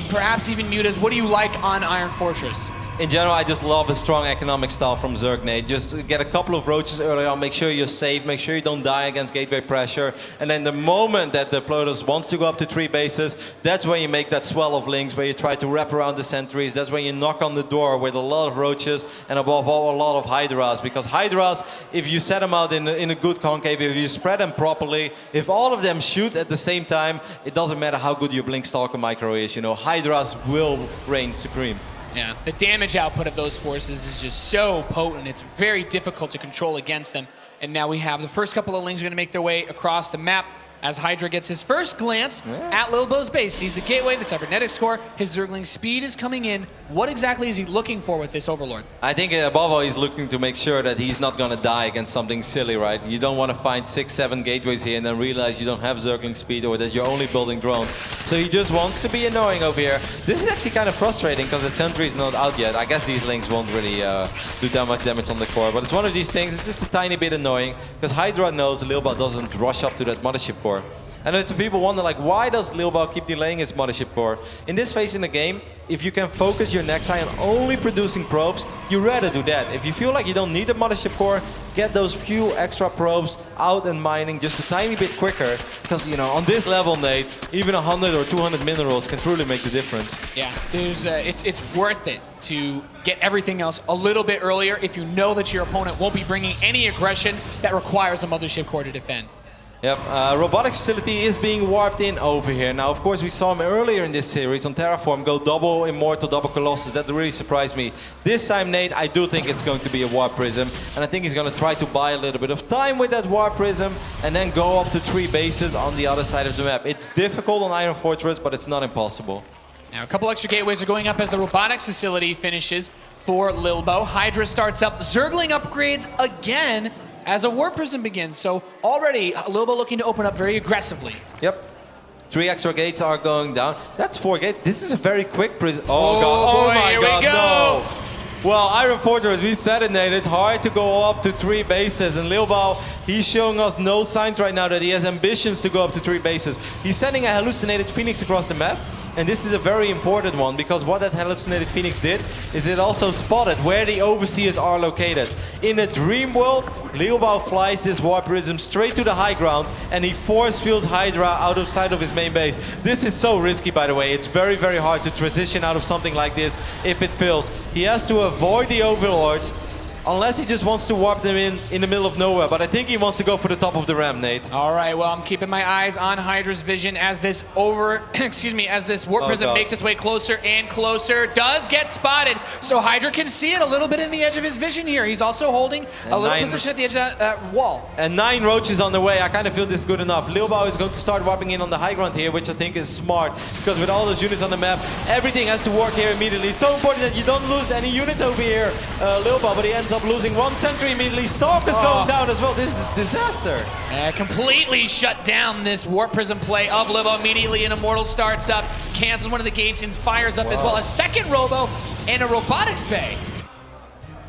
H: Perhaps even Mutas? What do you like on Iron Fortress?
I: In general, I just love a strong economic style from Zerg, Nate. Just get a couple of roaches early on, make sure you're safe, make sure you don't die against gateway pressure. And then the moment that the Plotus wants to go up to 3 bases, that's when you make that swell of links, where you try to wrap around the sentries. That's when you knock on the door with a lot of roaches and above all, a lot of Hydras. Because Hydras, if you set them out in a good concave, if you spread them properly, if all of them shoot at the same time, it doesn't matter how good your Blink Stalker micro is. You know, Hydras will reign supreme.
H: Yeah, the damage output of those forces is just so potent. It's very difficult to control against them. And now we have the first couple of lings are going to make their way across the map as Hydra gets his first glance at Lilbow's base. Sees the gateway, the cybernetics core, his Zergling speed is coming in. What exactly is he looking for with this Overlord?
I: I think above all, he's looking to make sure that he's not going to die against something silly, right? You don't want to find 6, 7 gateways here and then realize you don't have Zergling speed or that you're only building drones. So he just wants to be annoying over here. This is actually kind of frustrating because the sentry is not out yet. I guess these links won't really do that much damage on the core, but it's one of these things. It's just a tiny bit annoying because Hydra knows Lilbow doesn't rush up to that mothership core. And if people wonder, like, why does Lilbow keep delaying his mothership core? In this phase in the game, if you can focus your Nexi on only producing probes, you'd rather do that. If you feel like you don't need a mothership core, get those few extra probes out and mining just a tiny bit quicker. Because, you know, on this level, Nate, even 100 or 200 minerals can truly make the difference.
H: Yeah, there's, it's worth it to get everything else a little bit earlier if you know that your opponent won't be bringing any aggression that requires a mothership core to defend.
I: Yep, robotics facility is being warped in over here. Now, of course, we saw him earlier in this series on Terraform go double Immortal, double Colossus. That really surprised me. This time, Nate, I do think it's going to be a Warp Prism. And I think he's going to try to buy a little bit of time with that Warp Prism and then go up to 3 bases on the other side of the map. It's difficult on Iron Fortress, but it's not impossible.
H: Now, a couple extra gateways are going up as the robotics facility finishes for Lilbow. Hydra starts up. Zergling upgrades again as a Warp Prism begins. So already, Lilbow looking to open up very aggressively.
I: Yep. 3 extra gates are going down. That's 4 gates. This is a very quick prism.
H: Oh, God.
I: Oh
H: Boy,
I: my
H: here
I: God,
H: we go.
I: no. Well, Iron Fortress, we said it, Nate. It's hard to go up to 3 bases. And Lilbow, he's showing us no signs right now that he has ambitions to go up to 3 bases. He's sending a hallucinated Phoenix across the map. And this is a very important one, because what that hallucinated Phoenix did is it also spotted where the overseers are located. In a dream world, Lilbow flies this Warp Prism straight to the high ground and he force fields Hydra outside of his main base. This is so risky, by the way. It's very, very hard to transition out of something like this if it fails. He has to avoid the Overlords, unless he just wants to warp them in the middle of nowhere. But I think he wants to go for the top of the ramp, Nate.
H: All right, well, I'm keeping my eyes on Hydra's vision as this as this Warp Prism makes its way closer and closer. Does get spotted. So Hydra can see it a little bit in the edge of his vision here. He's also holding a little position at the edge of that wall.
I: And 9 roaches on the way. I kind of feel this is good enough. Lilbow is going to start warping in on the high ground here, which I think is smart, because with all those units on the map, everything has to work here immediately. It's so important that you don't lose any units over here, Lilbow, but he ends up losing 1 sentry immediately. Stalker's going down as well. This is a disaster.
H: Completely shut down this Warp Prism play of Lilbow immediately, and Immortal starts up, cancels one of the gates and fires up as well. A second Robo and a Robotics Bay.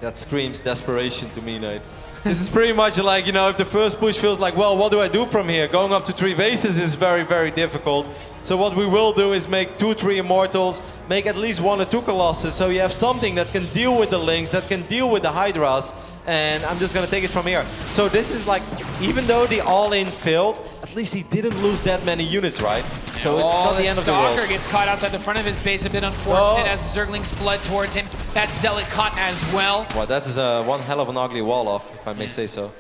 I: That screams desperation to me, Nate. This is pretty much like, you know, if the first push feels like, well, what do I do from here? Going up to 3 bases is very, very difficult. So what we will do is make 2, 3 Immortals, make at least 1 or 2 Colossus, so you have something that can deal with the Lynx, that can deal with the Hydras, and I'm just gonna take it from here. So this is like, even though the all-in failed, at least he didn't lose that many units, right? So it's not the end of the world.
H: Stalker gets caught outside the front of his base, a bit unfortunate as Zerglings flood towards him. That Zealot caught as well.
I: Well, that is one hell of an ugly wall off, if I may say so.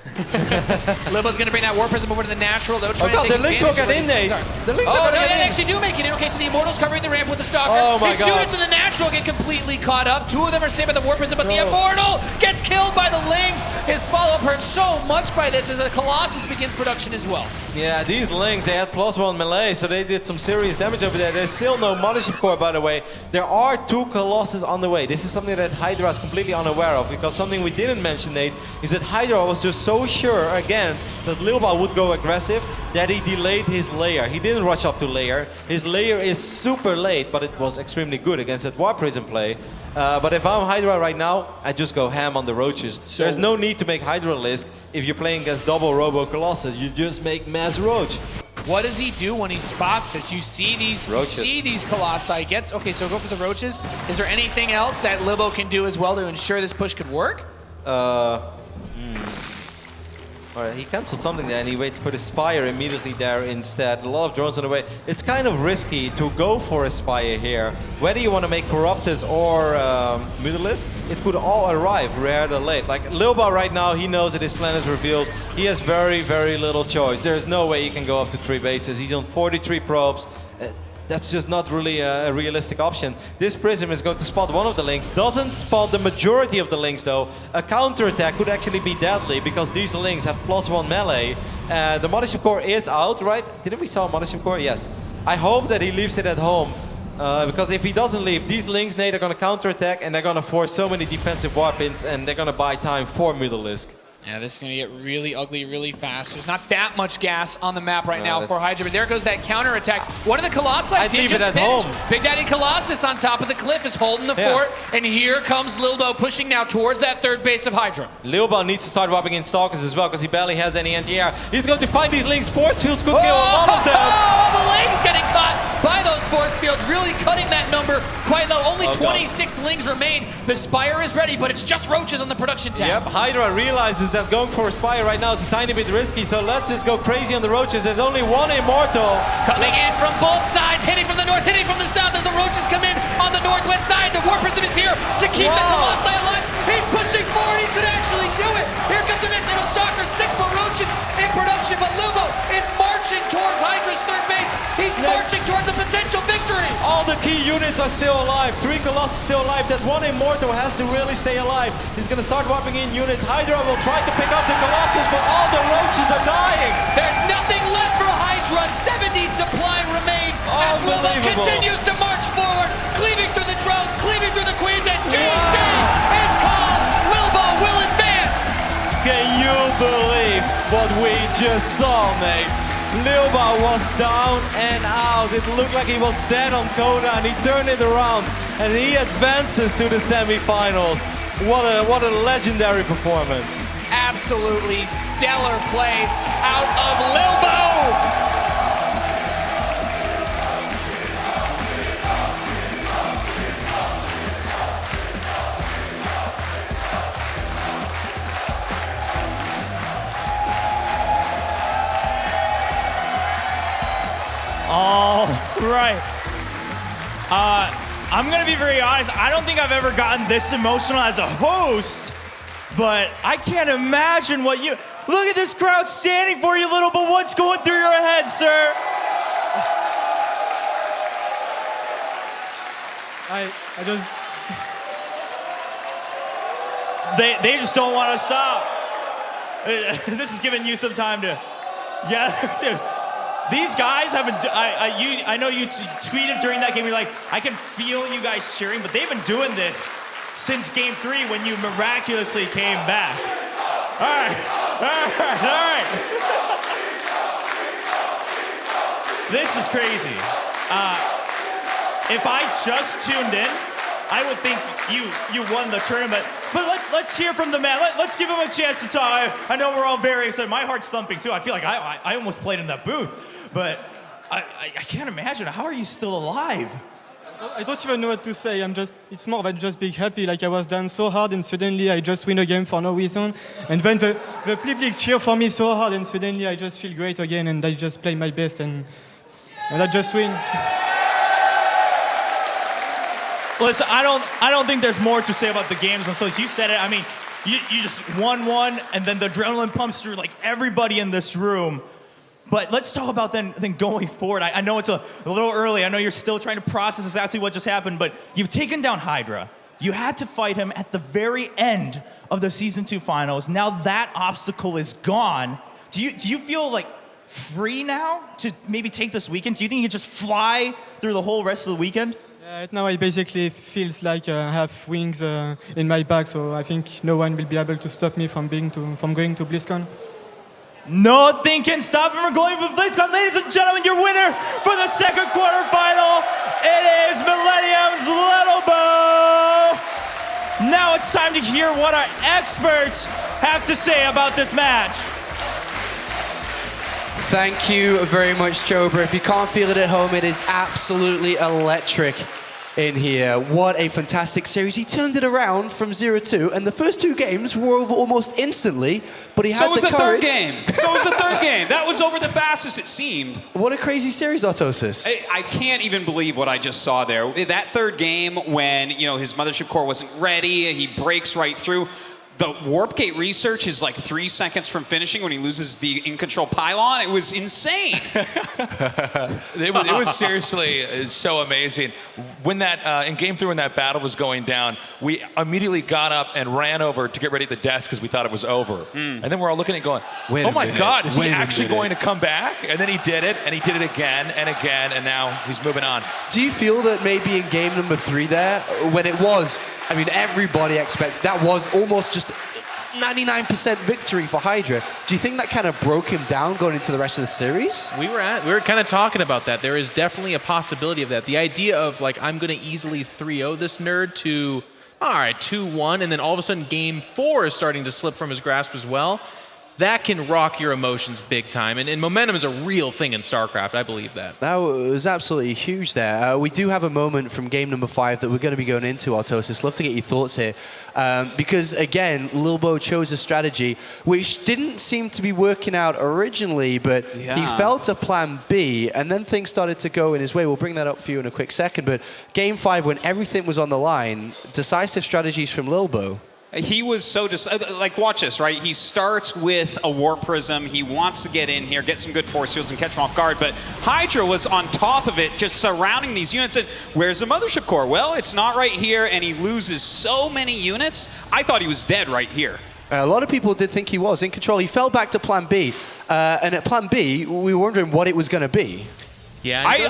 H: Lilbow's going to bring that Warp Prism over to the natural, though.
I: Oh god, the Lynx will get in, Nate! The Lynx will get in!
H: They actually do make it in. Okay, so the Immortal's covering the ramp with the Stalker.
I: Oh my god.
H: His units in the natural get completely caught up. 2 of them are saved by the Warp Prism, but the Immortal gets killed by the Lynx. His follow-up hurts so much by this as a Colossus begins production as well.
I: Yeah, these Lynx, they had +1 melee, so they did some serious damage over there. There's still no Mothership Core, by the way. There are 2 Colossus on the way. This is something that Hydra is completely unaware of, because something we didn't mention, Nate, is that Hydra was just so sure, again, that Lilbow would go aggressive, that he delayed his lair. He didn't rush up to lair. His lair is super late, but it was extremely good against that Warp Prism play. But if I'm Hydra right now, I just go ham on the roaches. So there's no need to make Hydralisk if you're playing against double Robo Colossus. You just make mass roach.
H: What does he do when he spots this? You see these Colossi gets. Okay, so go for the roaches. Is there anything else that Lilbow can do as well to ensure this push could work?
I: Alright, he cancelled something there and he waited for the Spire immediately there instead. A lot of drones on the way. It's kind of risky to go for a Spire here. Whether you want to make Corruptus or Mutalisk, it could all arrive rare or late. Like Lilbow right now, he knows that his plan is revealed. He has very, very little choice. There's no way he can go up to 3 bases. He's on 43 probes. That's just not really a realistic option. This Prism is going to spot one of the Lynx, doesn't spot the majority of the Lynx though. A counterattack could actually be deadly because these Lynx have +1 melee. The Mothership Core is out, right? Didn't we saw Mothership Core? Yes. I hope that he leaves it at home. Because if he doesn't leave, these Lynx, Nate, are going to counterattack and they're going to force so many defensive weapons and they're going to buy time for Mutalisk.
H: Yeah, this is going to get really ugly really fast. There's not that much gas on the map right now for Hydra, but there goes that counterattack. One of the Colossi did just finish. Big Daddy Colossus on top of the cliff is holding the fort, and here comes Lilbow pushing now towards that 3rd base of Hydra.
I: Lilbow needs to start whopping in Stalkers as well, because he barely has any anti-air. He's going to find these Lynx. Force fields could kill a lot of them.
H: Oh, the Lynx getting caught by those force fields, really cutting that number quite low. Only 26 Lynx remain. The Spire is ready, but it's just roaches on the production tab.
I: Yep, Hydra realizes that going for a Spire right now is a tiny bit risky, so let's just go crazy on the roaches. There's only 1 Immortal.
H: Coming in from both sides, hitting from the north, hitting from the south as the roaches come in on the northwest side. The Warp Prism is here to keep the Colossi alive. He's pushing forward, he could actually do it. Here comes the next level Stalker, 6 more roaches in production, but Lilbow is marching towards Hydra's 3rd base. He's marching towards a potential victory.
I: All the key units are still alive. 3 Colossus still alive. That 1 Immortal has to really stay alive. He's going to start whopping in units. Hydra will try to pick up the Colossus, but all the roaches are dying.
H: There's nothing left for Hydra. 70 supply remains as Lilbow continues to march forward, cleaving through the drones, cleaving through the queens, and GG is called. Lilbow will advance.
I: Can you believe what we just saw, Nate? Lilbow was down and out. It looked like he was dead on Koda, and he turned it around, and he advances to the semifinals. What a legendary performance.
H: Absolutely stellar play out of Lilbow.
A: All right. I'm going to be very honest. I don't think I've ever gotten this emotional as a host, but I can't imagine what you... Look at this crowd standing for you, Lilbow, but what's going through your head, sir?
E: I just...
A: They just don't want to stop. This is giving you some time to, These guys haven't. I know you tweeted during that game. You're like, I can feel you guys cheering, but they've been doing this since Game 3 when you miraculously came back. All right. This is crazy. If I just tuned in, I would think you won the tournament. But let's hear from the man. Let's give him a chance to talk. I know we're all very excited. My heart's thumping too. I feel like I almost played in that booth. But I can't imagine. How are you still alive?
E: I don't even know what to say. It's more than just being happy. Like I was down so hard and suddenly I just win a game for no reason. And then the public cheer for me so hard and suddenly I just feel great again and I just play my best and I just win.
A: Listen, I don't think there's more to say about the games. And so as you said it, I mean, you just won one and then the adrenaline pumps through like everybody in this room. But let's talk about then going forward. I know it's a little early. I know you're still trying to process exactly what just happened, but you've taken down Hydra. You had to fight him at the very end of the Season 2 finals. Now that obstacle is gone. Do you feel like free now to maybe take this weekend? Do you think you can just fly through the whole rest of the weekend?
E: Right now I basically feels like I have wings in my back, so I think no one will be able to stop me from going to BlizzCon.
A: Nothing can stop him from going to BlizzCon. Ladies and gentlemen, your winner for the second quarterfinal, it is Millennium's Lilbow. Now it's time to hear what our experts have to say about this match.
B: Thank you very much, Chobra. If you can't feel it at home, it is absolutely electric in here. What a fantastic series. He turned it around from 0-2, and the first two games were over almost instantly, but he had the courage.
C: So was the third game. That was over the fastest it seemed.
B: What a crazy series, Autosis.
C: I can't even believe what I just saw there. That third game when, his mothership core wasn't ready, he breaks right through. The warp gate research is like 3 seconds from finishing when he loses the in-control pylon. It was insane.
D: It was seriously so amazing. When in Game 3, when that battle was going down, we immediately got up and ran over to get ready at the desk because we thought it was over. And then we're all looking at it going, oh my God, is he actually going to come back? And then he did it, and he did it again and again, and now he's moving on.
B: Do you feel that maybe in game number 3 there, when it was, everybody that was almost just 99% victory for Hydra. Do you think that kind of broke him down going into the rest of the series?
G: We were kind of talking about that. There is definitely a possibility of that. The idea of I'm going to easily 3-0 this nerd to, all right, 2-1, and then all of a sudden Game 4 is starting to slip from his grasp as well. That can rock your emotions big time. And momentum is a real thing in StarCraft. I believe that.
B: That was absolutely huge there. We do have a moment from game number 5 that we're going to be going into, Autosis. Love to get your thoughts here. Because, again, Lilbow chose a strategy which didn't seem to be working out originally, but he fell to plan B, and then things started to go in his way. We'll bring that up for you in a quick second. But game 5, when everything was on the line, decisive strategies from Lilbow.
C: He was so watch this, right? He starts with a Warp Prism. He wants to get in here, get some good force fields and catch him off guard, but Hydra was on top of it, just surrounding these units. And where's the Mothership Core? Well, it's not right here, and he loses so many units. I thought he was dead right here.
B: A lot of people did think he was in control. He fell back to plan B, and at plan B, we were wondering what it was going to be.
C: Yeah, I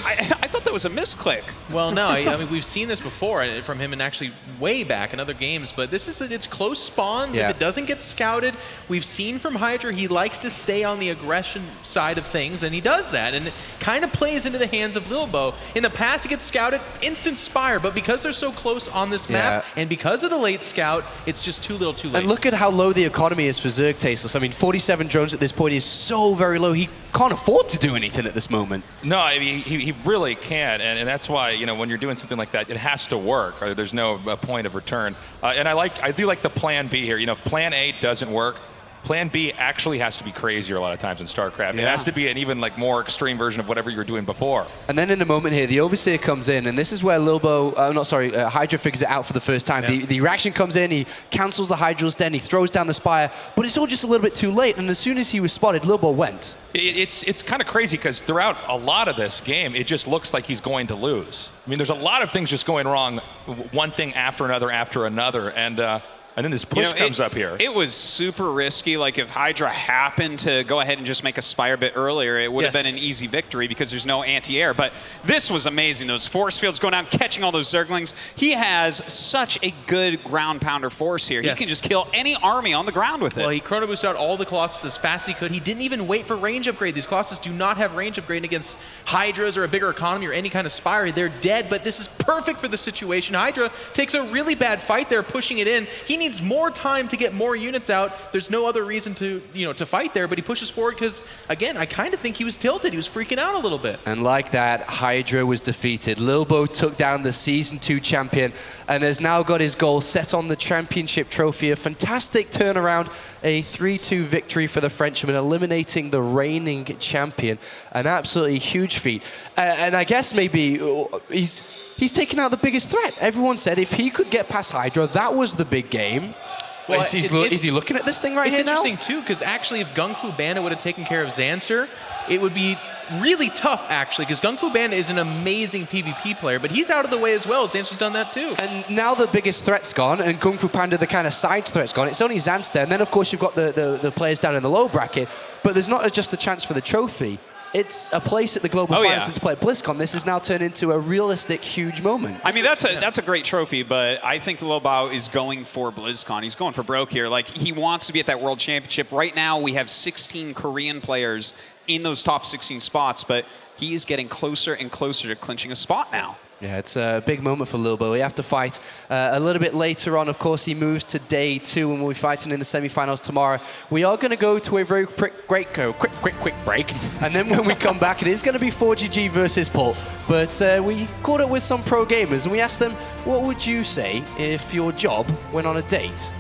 C: thought that was a misclick.
G: Well, no, I mean we've seen this before from him, and actually way back in other games. But this is it's close spawns.
B: Yeah.
G: If it doesn't get scouted, we've seen from Hydra he likes to stay on the aggression side of things, and he does that, and it kind of plays into the hands of Lilbow. In the past, he gets scouted, instant Spire, but because they're so close on this map, and because of the late scout, it's just too little, too late.
B: And look at how low the economy is for Zerg Tasteless. 47 drones at this point is so very low. He can't afford to do anything at this moment.
D: No, he really can't, and that's why when you're doing something like that, it has to work. Or there's no point of return. And I do like the plan B here. If plan A doesn't work, plan B actually has to be crazier a lot of times in StarCraft. Yeah. It has to be an even more extreme version of whatever you were doing before.
B: And then in a moment here, the Overseer comes in, and this is where Hydra figures it out for the first time. Yeah. The reaction comes in, he cancels the Hydra's den, he throws down the Spire, but it's all just a little bit too late, and as soon as he was spotted, Lilbow went.
D: It's kind of crazy because throughout a lot of this game, it just looks like he's going to lose. There's a lot of things just going wrong, one thing after another, and and then this push comes up here.
C: It was super risky. Like if Hydra happened to go ahead and just make a Spire a bit earlier, it would have been an easy victory because there's no anti-air. But this was amazing. Those force fields going down, catching all those Zerglings. He has such a good ground pounder force here. He can just kill any army on the ground with it.
G: Well, he chrono boosted out all the Colossus as fast as he could. He didn't even wait for range upgrade. These Colossus do not have range upgrade against Hydras or a bigger economy or any kind of Spire. They're dead, but this is perfect for the situation. Hydra takes a really bad fight there, pushing it in. He needs more time to get more units out. There's no other reason to, to fight there, but he pushes forward because, again, I kind of think he was tilted. He was freaking out a little bit.
B: And like that, Hydra was defeated. Lilbow took down the Season 2 champion and has now got his goal set on the championship trophy. A fantastic turnaround, a 3-2 victory for the Frenchman, eliminating the reigning champion. An absolutely huge feat. And I guess maybe he's taken out the biggest threat. Everyone said if he could get past Hydra, that was the big game. Well, is he looking at this thing right here now?
G: It's interesting, too, because actually if Gung Fu Bandit would have taken care of Xanster, it would be really tough, actually, because Gung Fu Bandit is an amazing PvP player, but he's out of the way as well. Xanster's done that, too.
B: And now the biggest threat's gone, and Kung Fu Panda, the kind of side threat's gone. It's only Xanster, and then, of course, you've got the players down in the low bracket, but there's not just a chance for the trophy. It's a place at the Global Finals to play at BlizzCon. This has now turned into a realistic, huge moment.
C: I mean, that's a great trophy, but I think Lilbow is going for BlizzCon. He's going for broke here. Like, he wants to be at that World Championship. Right now, we have 16 Korean players in those top 16 spots, but he is getting closer and closer to clinching a spot now.
B: Yeah, it's a big moment for Lilbow. We have to fight a little bit later on. Of course, he moves to day 2, and we'll be fighting in the semifinals tomorrow. We are going to go to a very quick break, and then when we come back, it is going to be 4GG versus Paul. But we caught up with some pro gamers, and we asked them, what would you say if your job went on a date?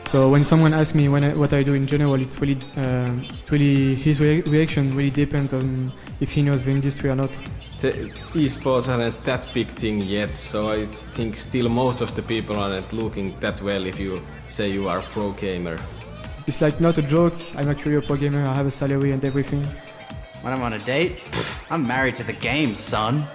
E: So when someone asks me what I do in general, it's really his reaction really depends on if he knows the industry or not.
J: The esports aren't that big thing yet, so I think still most of the people aren't looking that well if you say you are a pro gamer.
E: It's like not a joke. I'm actually a pro gamer. I have a salary and everything.
K: When I'm on a date, I'm married to the game, son.